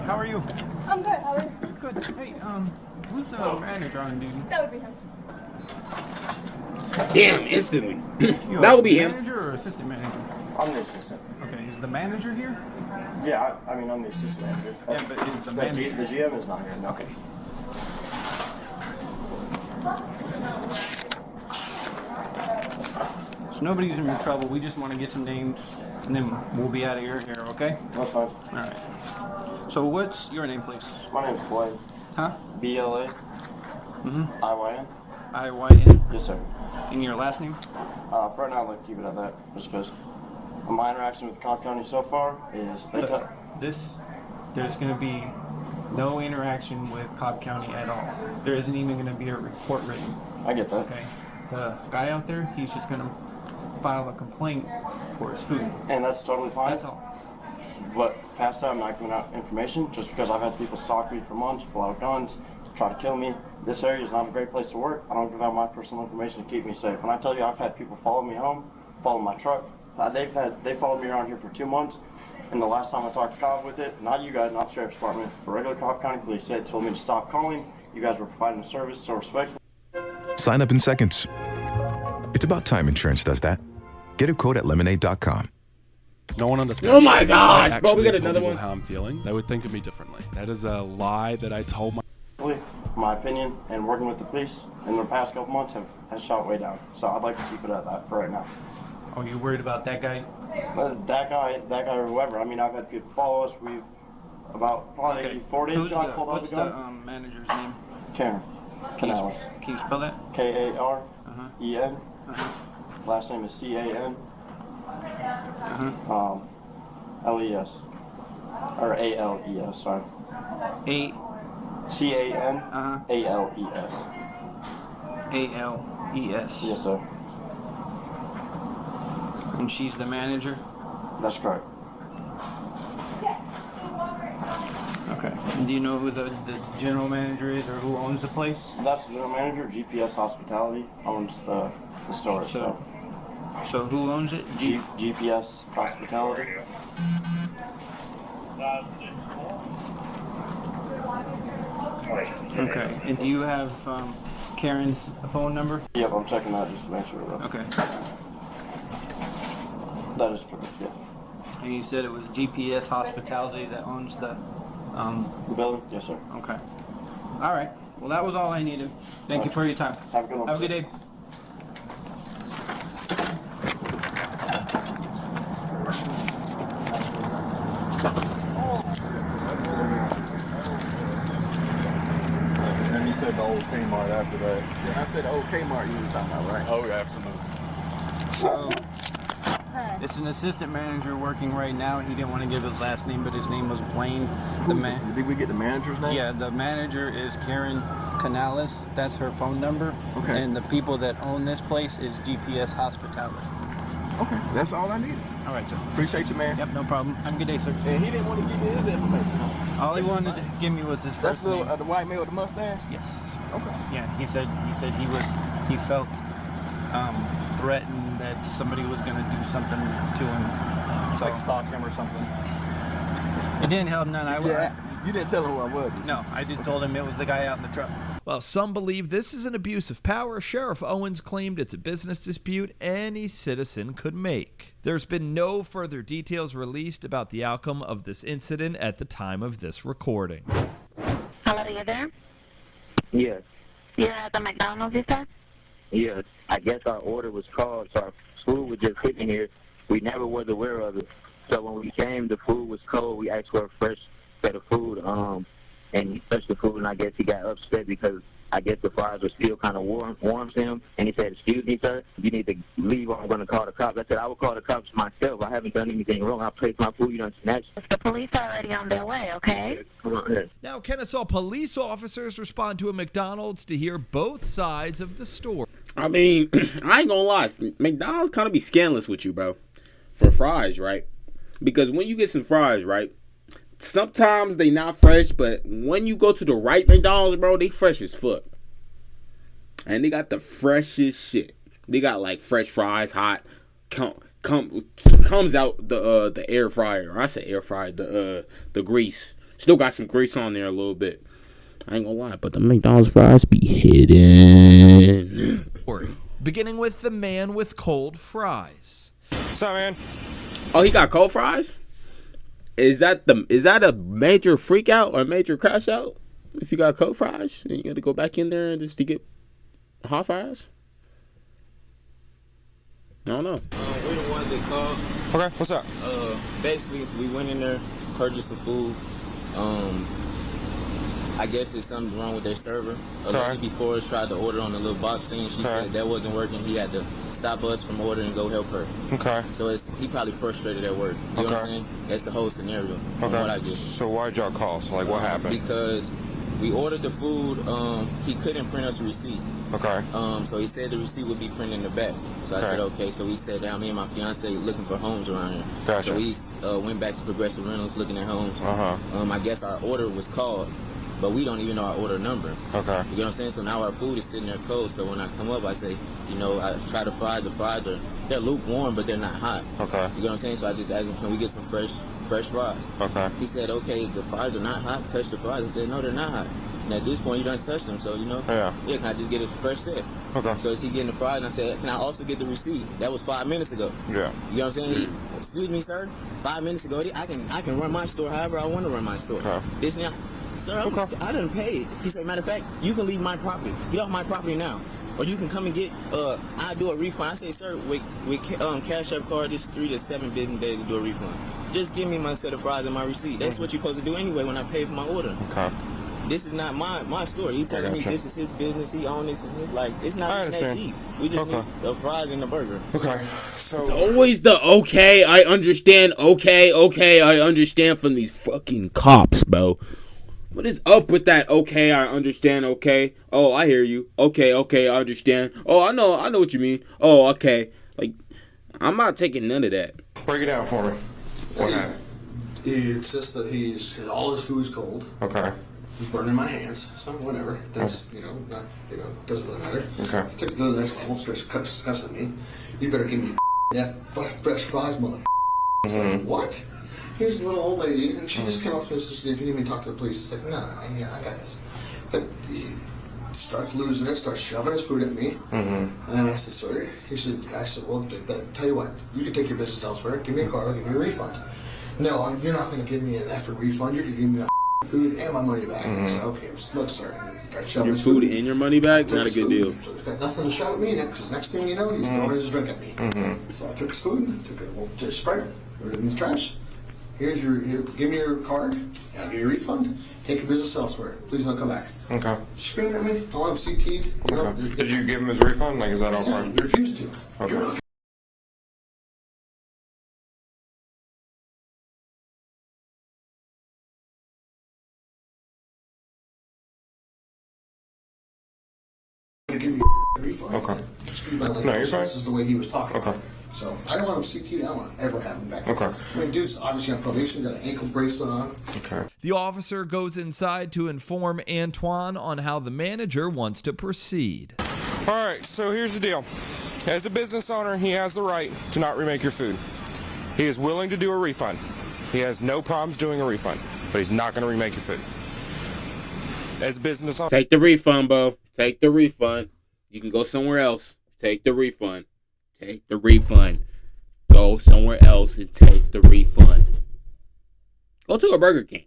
How are you? I'm good. How are you? Good. Hey, who's the manager on duty? That would be him. Damn, instantly. That would be him. Manager or assistant manager? I'm the assistant. Okay, is the manager here? Yeah, I mean, I'm the assistant manager. Yeah, but is the manager... The GM is not here. No. Okay. So nobody's in trouble. We just want to get some names, and then we'll be out of your hair, okay? That's fine. All right. So what's your name, please? My name's Blaine. Huh? BLA. IYN. IYN? Yes, sir. And your last name? For right now, I'd like to keep it at that, just because my interaction with Cobb County so far is they there's going to be no interaction with Cobb County at all. There isn't even going to be a report written. I get that. Okay. The guy out there, he's just going to file a complaint for his food. And that's totally fine. That's all. But past that, I'm not giving out information just because I've had people stalk me for months, pull out guns, try to kill me. This area is not a great place to work. I don't give out my personal information to keep me safe. When I tell you I've had people follow me home, follow my truck, they followed me around here for 2 months. And the last time I talked to Cobb with it, not you guys, not Sheriff's Department, but regular Cobb County Police told me to stop calling. You guys were providing a service, so respectfully. Sign up in seconds. It's about time insurance does that. Get a quote at lemonade.com. No one understands. Oh my gosh, bro, we got another one. How I'm feeling. They would think of me differently. That is a lie that I told my opinion and working with the police in the past couple months has shot way down. So I'd like to keep it at that for right now. Oh, you worried about that guy? That guy or whoever. I mean, I've had people follow us. We've about probably 4 days ago I pulled out a gun. What's the manager's name? Karen. Canales. Can you spell that? K-A-R-E-N. Last name is C-A-N. L-E-S. Or A-L-E-S, sorry. C-A-N-A-L-E-S. A-L-E-S. Yes, sir. And she's the manager? That's correct. Do you know who the general manager is or who owns the place? That's the general manager. GPS Hospitality owns the store. So who owns it? GPS Hospitality. Okay. And do you have Karen's phone number? Yep, I'm checking that just to make sure. Okay. That is correct, yeah. And you said it was GPS Hospitality that owns the building? Yes, sir. Okay. All right. Well, that was all I needed. Thank you for your time. Have a good one. Have a good day. And you said the old Kmart after that. Yeah, I said the old Kmart you were talking about, right? Oh, yeah, absolutely. So, it's an assistant manager working right now. He didn't want to give his last name, but his name was Blaine. Did we get the manager's name? Yeah, the manager is Karen Canales. That's her phone number. Okay. And the people that own this place is GPS Hospitality. Okay, that's all I needed. All right, sir. Appreciate you, man. Yep, no problem. Have a good day, sir. And he didn't want to give me his information. All he wanted to give me was his That's first name. the white man with the mustache? Yes. Okay. Yeah, he said he felt threatened that somebody was going to do something to him. So, Like stalk him or something. It didn't help none. You didn't tell him who I was. No, I just told him it was the guy out in the truck. While some believe this is an abuse of power, Sheriff Owens claimed it's a business dispute any citizen could make. There's been no further details released about the outcome of this incident at the time of this recording. Hello, are you there? Yes. You're at the McDonald's, you said? Yes. I guess our order was called, so our food was just sitting here. We never was aware of it. So when we came, the food was cold. We asked for a fresh set of food, and he touched the food, and I guess he got upset because I guess the fries were still kind of warm to him. And he said, "Excuse me, sir, you need to leave or I'm going to call the cops." I said, "I will call the cops myself. I haven't done anything wrong. I placed my food, you done snatched." The police are already on their way, okay? Come on here. Now, Kennesaw police officers respond to a McDonald's to hear both sides of the story. I mean, I ain't gonna lie. McDonald's kind of be scandalous with you, bro. For fries, right? Because when you get some fries, right? Sometimes they not fresh, but when you go to the right McDonald's, bro, they fresh as fuck. And they got the freshest shit. They got like fresh fries, hot. Comes out the air fryer. Or I say air fryer, the grease. Still got some grease on there a little bit. I ain't gonna lie, but the McDonald's fries be hidden. Beginning with the man with cold fries. What's up, man? Oh, he got cold fries? Is that a major freak out or a major crash out? If you got cold fries, then you got to go back in there just to get hot fries? I don't know. We're the ones that called. Okay, what's up? Basically, we went in there, purchased some food. I guess there's something wrong with their server. A lady before us tried to order on the little box thing. She said that wasn't working. He had to stop us from ordering and go help her. Okay. So he probably frustrated at work. You know what I'm saying? That's the whole scenario. Okay. What I get. So why'd y'all call? So like, what happened? Because we ordered the food. He couldn't print us a receipt. Okay. So he said the receipt would be printed in the back. So I said, okay. So we sat down, me and my fiance, looking for homes around here. Gotcha. So we went back to Progressive Rentals, looking at homes. I guess our order was called, but we don't even know our order number. Okay. You know what I'm saying? So now our food is sitting there cold. So when I come up, I say, I try the fries. The fries they're lukewarm, but they're not hot. Okay. You know what I'm saying? So I just asked him, can we get some fresh fries? Okay. He said, okay, the fries are not hot. Touch the fries. I said, no, they're not hot. And at this point, you done touched them, so Yeah, can I just get a fresh set? Okay. So is he getting the fries? And I said, can I also get the receipt? That was 5 minutes ago. Yeah. You know what I'm saying? Excuse me, sir. 5 minutes ago, I can run my store however I want to run my store. Okay. This now, sir, I done paid. He said, matter of fact, you can leave my property. Get off my property now. Or you can come and get, I'll do a refund. I say, sir, with Cash App card, it's 3 to 7 business days to do a refund. Just give me my set of fries and my receipt. That's what you're supposed to do anyway when I pay for my order. Okay. This is not my story. He telling me this is his business. He owns this. Like, it's not that deep. We just need the fries and the burger. Okay. It's always the okay, I understand, okay, I understand from these fucking cops, bro. What is up with that? Okay, I understand, okay. Oh, I hear you. Okay, I understand. Oh, I know what you mean. Oh, okay. Like, I'm not taking none of that. Break it down for me. What happened? he insists that all his food's cold. Okay. He's burning my hands, so whatever. That's doesn't really matter. Okay. He took it to the next level, starts cussing at me. You better give me fresh fries, mother. I was like, what? Here's a little old lady, and she just came up to me and said, if you need me to talk to the police, it's like, no, I got this. But he starts losing it, starts shoving his food at me. And I said, sorry. I said, well, tell you what, you can take your business elsewhere. Give me a car, give me a refund. No, you're not going to give me an effing refund. You're going to give me food and my money back. I said, okay, look, sir. Your food and your money back? Not a good deal. So he's got nothing to shout at me next, because next thing you know, he's throwing his drink at me. So I took his food, took it to Sprite, put it in the trash. Give me your card, I'll give you a refund, take your business elsewhere. Please don't come back. Okay. Screaming at me, I want him CT'd. Okay. Did you give him his refund? Like, is that all right? He refused to. Okay. You're not gonna give you a refund. Okay. Excuse my language. No, you're fine. This is the way he was talking. Okay. So I don't want him CT'd. I don't want to ever have him back. Okay. I mean, dude's obviously on probation, got an ankle bracelet on. Okay. The officer goes inside to inform Antoine on how the manager wants to proceed. All right, so here's the deal. As a business owner, he has the right to not remake your food. He is willing to do a refund. He has no problems doing a refund, but he's not going to remake your food. As a business owner... Take the refund, Bo. Take the refund. You can go somewhere else. Take the refund. Take the refund. Go somewhere else and take the refund. Go to a Burger King.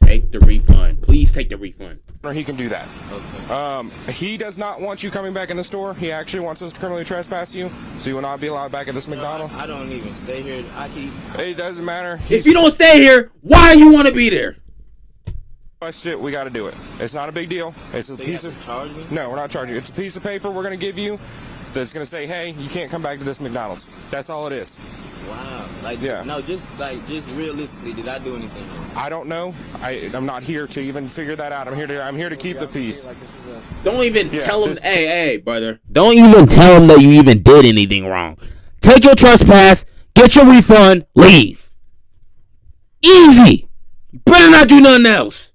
Take the refund. Please take the refund. Or he can do that. Okay. He does not want you coming back in the store. He actually wants us to criminally trespass you, so you will not be allowed back at this McDonald's. I don't even stay here. It doesn't matter. If you don't stay here, why you want to be there? We got to do it. It's not a big deal. It's a piece of. Charge me? No, we're not charging you. It's a piece of paper we're going to give you that's going to say, hey, you can't come back to this McDonald's. That's all it is. Wow. Yeah. No, just realistically, did I do anything wrong? I don't know. I'm not here to even figure that out. I'm here to keep the peace. Don't even tell him. Hey, brother. Don't even tell him that you even did anything wrong. Take your trespass, get your refund, leave. Easy. You better not do nothing else.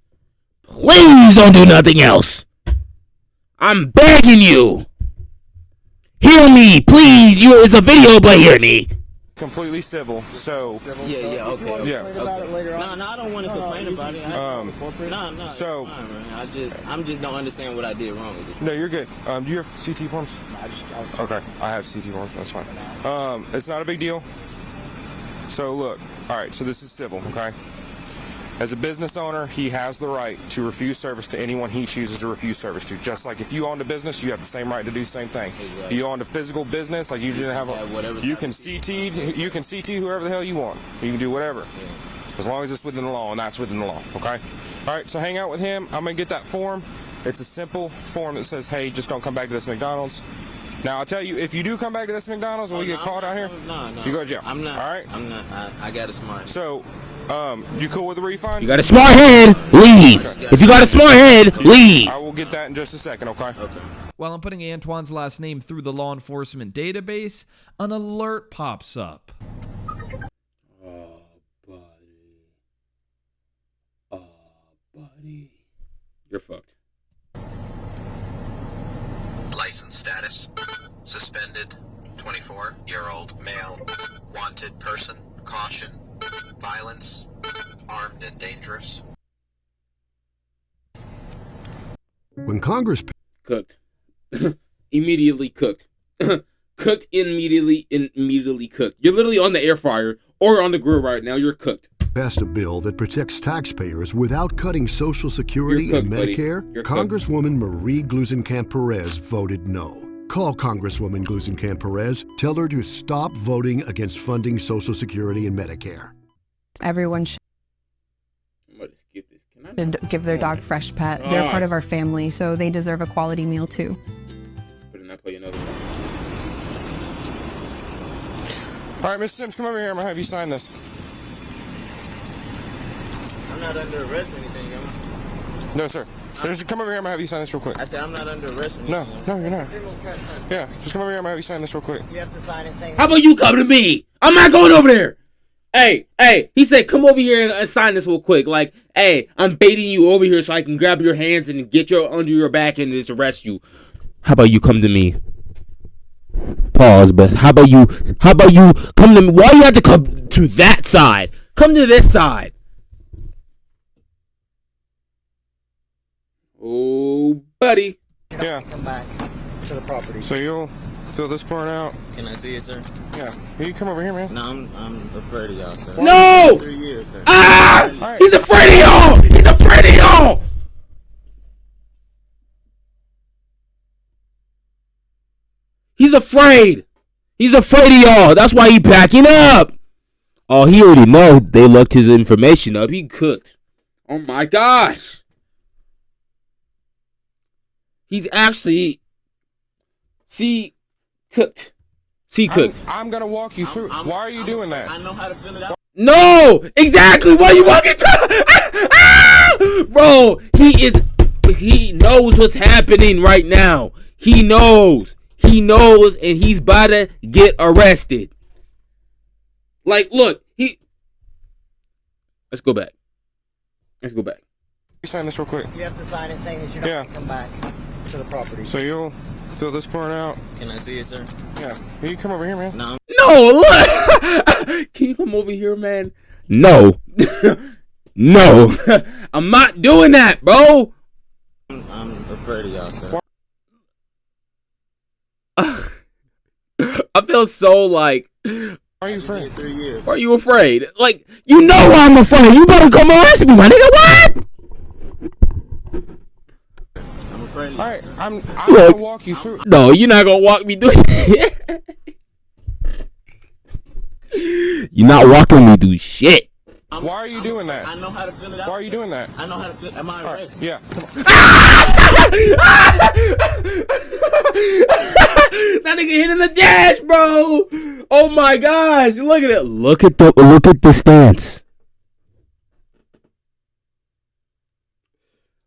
Please don't do nothing else. I'm begging you. Hear me, please. It's a video, but hear me. Completely civil. So. Yeah. Okay. Yeah. No, I don't want to complain about it. No. So. Fine, man. I'm just don't understand what I did wrong with this. No, you're good. Do you have CT forms? Okay, I have CT forms. That's fine. It's not a big deal. So look. All right. So this is civil. Okay. As a business owner, he has the right to refuse service to anyone he chooses to refuse service to. Just like if you owned a business, you have the same right to do the same thing. Exactly. If you owned a physical business, like you didn't have you can CT whoever the hell you want. You can do whatever. Yeah. As long as it's within the law, and that's within the law, okay? All right, so hang out with him. I'm going to get that form. It's a simple form that says, hey, just don't come back to this McDonald's. Now, I'll tell you, if you do come back to this McDonald's and we get caught out here, you go to jail. I'm not. All right? I'm not. I got a smart. So, you cool with the refund? You got a smart head, leave. Okay. If you got a smart head, leave. I will get that in just a second, okay? Okay. While I'm putting Antoine's last name through the law enforcement database, an alert pops up. Oh, buddy. You're fucked. License status. Suspended. 24-year-old male. Wanted person. Caution. Violence. Armed and dangerous. When Congress... Cooked. Immediately cooked. Cooked immediately cooked. You're literally on the air fryer or on the grill right now. You're cooked. Passed a bill that protects taxpayers without cutting Social Security and Medicare. Congresswoman Marie Gluesenkamp-Perez voted no. Call Congresswoman Gluesenkamp-Perez. Tell her to stop voting against funding Social Security and Medicare. Everyone should give their dog Fresh Pet. They're part of our family, so they deserve a quality meal too. Play another one. All right, Mr. Sims, come over here. I'm going to have you sign this. I'm not under arrest or anything, am I? No, sir. Just come over here. I'm going to have you sign this real quick. I said I'm not under arrest or anything. No, you're not. Yeah, just come over here. I'm going to have you sign this real quick. You have to sign it saying... How about you come to me? I'm not going over there. Hey, he said, come over here and sign this real quick. Like, hey, I'm baiting you over here so I can grab your hands and get your under your back and just arrest you. How about you come to me? Pause, but how about you come to me? Why do you have to come to that side? Come to this side. Oh, buddy. Yeah. Come back to the property. So you'll fill this part out? Can I see it, sir? Yeah. Here, you come over here, man. No, I'm afraid of y'all, sir. No! 3 years, sir. Ah! Right. He's afraid of y'all! He's afraid of y'all! He's afraid. He's afraid of y'all. That's why he's backing up. Oh, he already know they looked his information up. He cooked. Oh my gosh. He's actually cooked. I'm gonna walk you through. Why are you doing that? I know how to fill it out. No, exactly. Why are you walking through? Bro, he knows what's happening right now. He knows, and he's about to get arrested. Like, look, let's go back. You sign this real quick. You have to sign it saying that you're not going to come back to the property. So you'll fill this part out? Can I see it, sir? Yeah. Here, you come over here, man. No. No, look. Can you come over here, man? No. No. I'm not doing that, bro. I'm afraid of y'all, sir. I feel so like... Why are you afraid? 3 years. Why are you afraid? Like, you know why I'm afraid. You better come arrest me, my nigga. What? I'm afraid. All right, I'm gonna walk you through. No, you're not gonna walk me through shit. You're not walking me through shit. Why are you doing that? I know how to fill it out. Why are you doing that? I know how to fill it. Am I right? Yeah. Come on. That nigga hitting the dash, bro. Oh my gosh. Look at it. Look at the stance.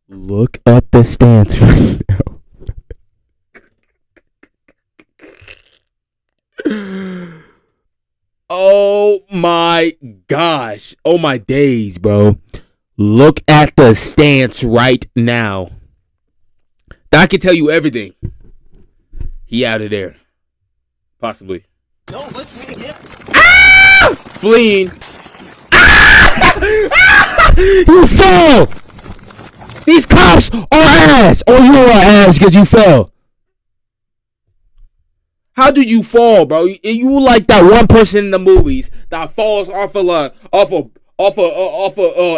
Look at the stance right now. Oh my gosh. Oh my days, bro. Look at the stance right now. That can tell you everything. He out of there. Possibly. Don't look me again. Ah! Fleeing. Ah! Ah! You fell. These cops are ass. Or you are ass because you fell. How did you fall, bro? You like that one person in the movies that falls off a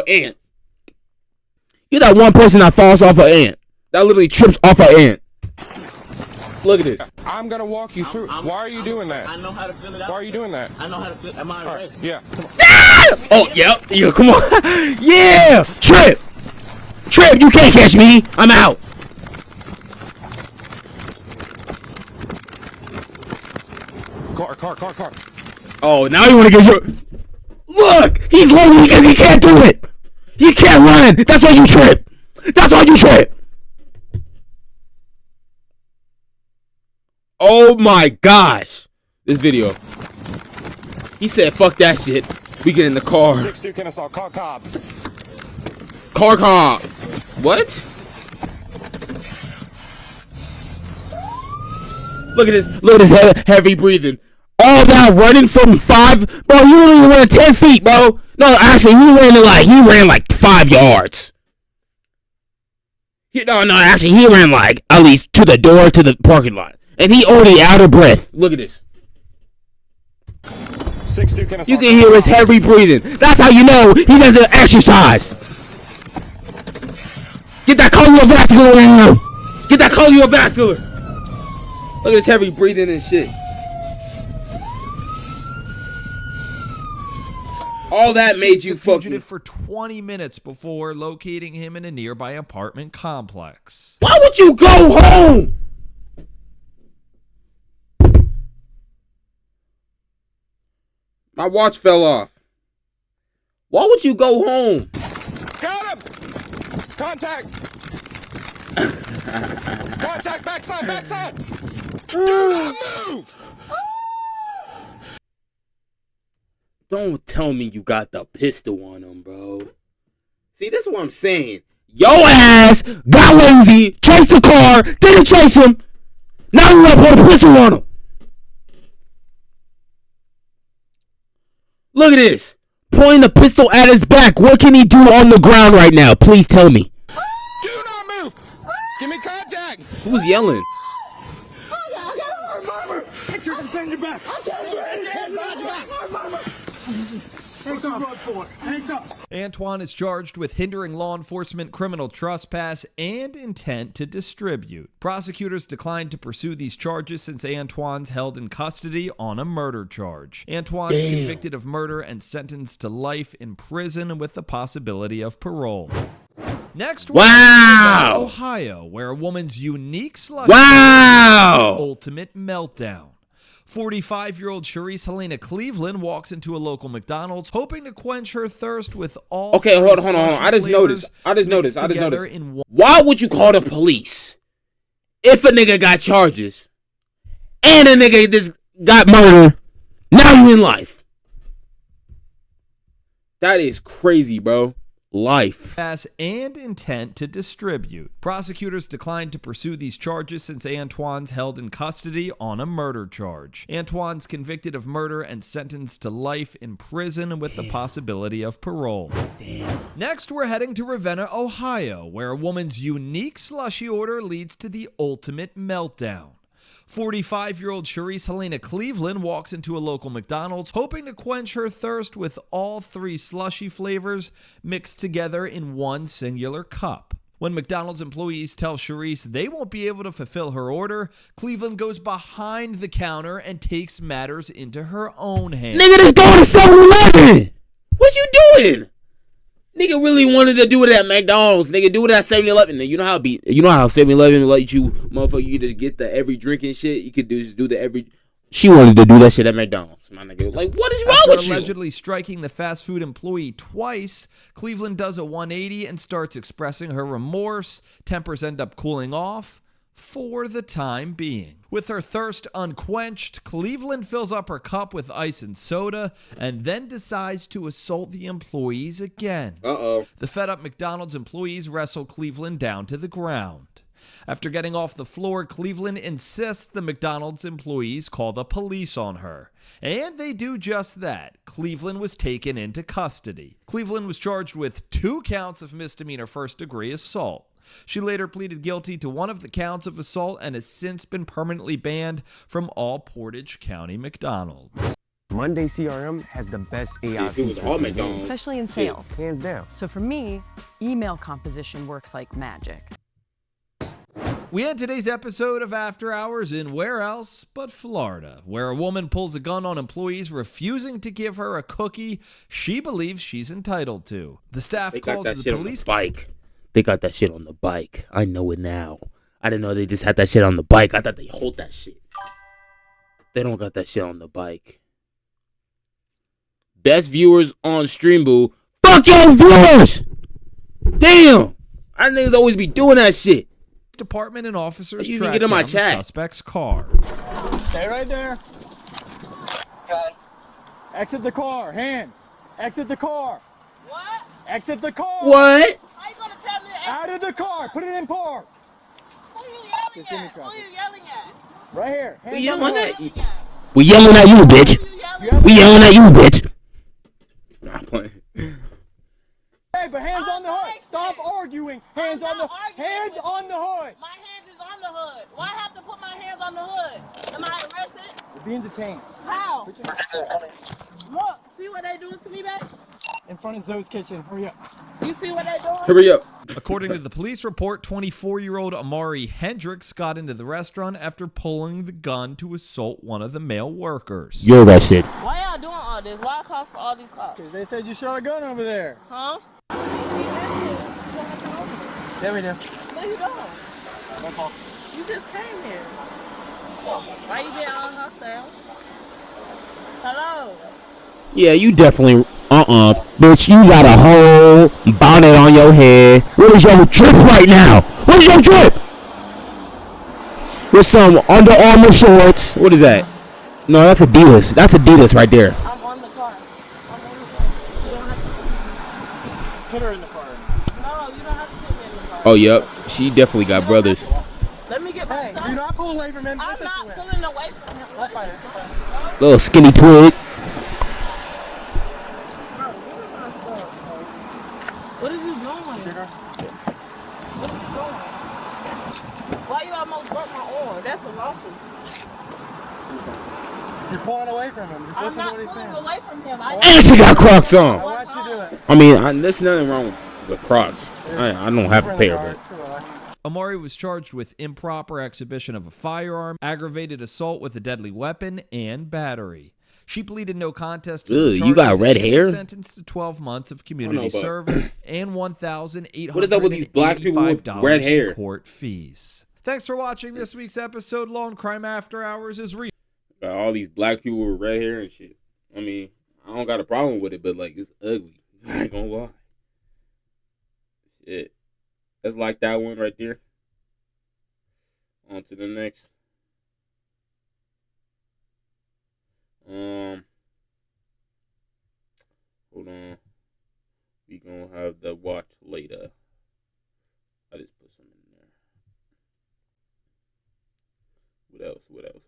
ant. You're that one person that falls off an ant. That literally trips off an ant. Look at this. I'm gonna walk you through. Why are you doing that? I know how to fill it out. Why are you doing that? I know how to fill it. Am I right? Yeah. Ah! Oh, yep. Yeah, come on. Yeah. Trip. You can't catch me. I'm out. Car. Oh, now you want to get your... Look! He's lonely because he can't do it! He can't run! That's why you trip! Oh my gosh! This video. He said, fuck that shit. We get in the car. 6-2 Kennesaw, car cop. What? Look at this heavy breathing. All that running from 5, bro. You only ran 10 feet, bro. No, actually, he ran like 5 yards. He ran like at least to the door to the parking lot, and he already out of breath. Look at this. 6-2 Kennesaw. You can hear his heavy breathing. That's how you know he doesn't exercise. Get that cardiovascular in him. Get that cardiovascular. Look at his heavy breathing and shit. All that made you fucking... for 20 minutes before locating him in a nearby apartment complex. Why would you go home? My watch fell off. Why would you go home? Got him! Contact! Contact, backside! Do not move! Don't tell me you got the pistol on him, bro. See, this is what I'm saying. Yo ass got lazy, chased the car, didn't chase him. Now you want to put a pistol on him. Look at this. Pointing the pistol at his back. What can he do on the ground right now? Please tell me. Do not move. Give me contact. Who's yelling? Antoine is charged with hindering law enforcement, criminal trespass, and intent to distribute. Prosecutors declined to pursue these charges since Antoine's held in custody on a murder charge. Antoine's convicted of murder and sentenced to life in prison with the possibility of parole. Next, we're in Ohio, where a woman's unique slush ultimate meltdown. 45-year-old Charisse Helena Cleveland walks into a local McDonald's hoping to quench her thirst with all. Okay, hold on. I just noticed. Why would you call the police if a nigga got charges and a nigga just got murder? Now you in life. That is crazy, bro. Life. And intent to distribute. Prosecutors declined to pursue these charges since Antoine's held in custody on a murder charge. Antoine's convicted of murder and sentenced to life in prison with the possibility of parole. Next, we're heading to Ravenna, Ohio, where a woman's unique slushy order leads to the ultimate meltdown. 45-year-old Charisse Helena Cleveland walks into a local McDonald's hoping to quench her thirst with all 3 slushy flavors mixed together in one singular cup. When McDonald's employees tell Charisse they won't be able to fulfill her order, Cleveland goes behind the counter and takes matters into her own hands. Nigga, just go to 7-Eleven. What you doing? Nigga really wanted to do it at McDonald's. Nigga, do it at 7-Eleven. You know how 7-Eleven let you, motherfucker, you just get the every drink and shit. You could just do the every. She wanted to do that shit at McDonald's, my nigga. Like, what is wrong with you? Allegedly striking the fast food employee twice, Cleveland does a 180 and starts expressing her remorse. Tempers end up cooling off for the time being. With her thirst unquenched, Cleveland fills up her cup with ice and soda and then decides to assault the employees again. The fed-up McDonald's employees wrestle Cleveland down to the ground. After getting off the floor, Cleveland insists the McDonald's employees call the police on her. And they do just that. Cleveland was taken into custody. Cleveland was charged with 2 counts of misdemeanor first-degree assault. She later pleaded guilty to 1 of the counts of assault and has since been permanently banned from all Portage County McDonald's. Monday CRM has the best AI features, especially in sales. Hands down. So for me, email composition works like magic. We end today's episode of After Hours in where else but Florida, where a woman pulls a gun on employees refusing to give her a cookie she believes she's entitled to. The staff calls the police. They got that shit on the bike. I know it now. I didn't know they just had that shit on the bike. I thought they hold that shit. They don't got that shit on the bike. Best viewers on Streamboo. Fuck your viewers! Damn! I niggas always be doing that shit. Department and officers you track get in my down chat. the suspect's car. Stay right there. Exit the car. Hands. Exit the car. What? Exit the car. What? How you gonna tell me to Out of the car. Put it in park. Who you yelling at? Who you yelling at? Right here. Hands We yelling at you. We yelling at you, bitch. We yelling at you, bitch. Nah, I'm playing. Hey, but hands on the hood. Stop arguing. Hands on the hood. My hands is on the hood. Why have to put my hands on the hood? Am I arrested? You're being detained. How? Look, see what they doing to me, back? In front of Zoe's kitchen. Hurry up. You see what they doing? Hurry up. According to the police report, 24-year-old Amari Hendricks got into the restaurant after pulling the gun to assault one of the male workers. You're arrested. Why y'all doing all this? Why cost for all these cops? Because they said you shot a gun over there. Huh? There we go. Where you going? Don't talk. You just came here. Why you being all hostile? Hello? Yeah, you definitely, bitch, you got a whole bonnet on your head. What is your drip right now? What is your drip? With some Under Armour shorts. What is that? No, that's Adidas. That's Adidas right there. I'm on the car. put her in the car. No, you don't have to put me in the car. Oh, yep. She definitely got brothers. Let me get my Do not pull away from him. I'm not pulling away from him. That's fine. Little skinny twig. What is you doing? What are you doing? Why you almost broke my arm? That's a lawsuit. You're pulling away from him. Just I'm listen to not what he's pulling saying. away from him. And she got Crocs on. I watched you do it. I mean, there's nothing wrong with Crocs. I don't have a pair, but. Amari was charged with improper exhibition of a firearm, aggravated assault with a deadly weapon, and battery. She pleaded no contest to the charges. You got red and was hair? sentenced to 12 months of community service and $1,885 What is up with these black people with red hair? in court fees. Thanks for watching this week's episode. Law and Crime After Hours is real. Got all these black people with red hair and shit. I mean, I don't got a problem with it, but like, it's ugly. I ain't gonna lie. Shit. That's like that one right there. On to the next. Hold on. We gonna have the watch later. I just put some in there. What else?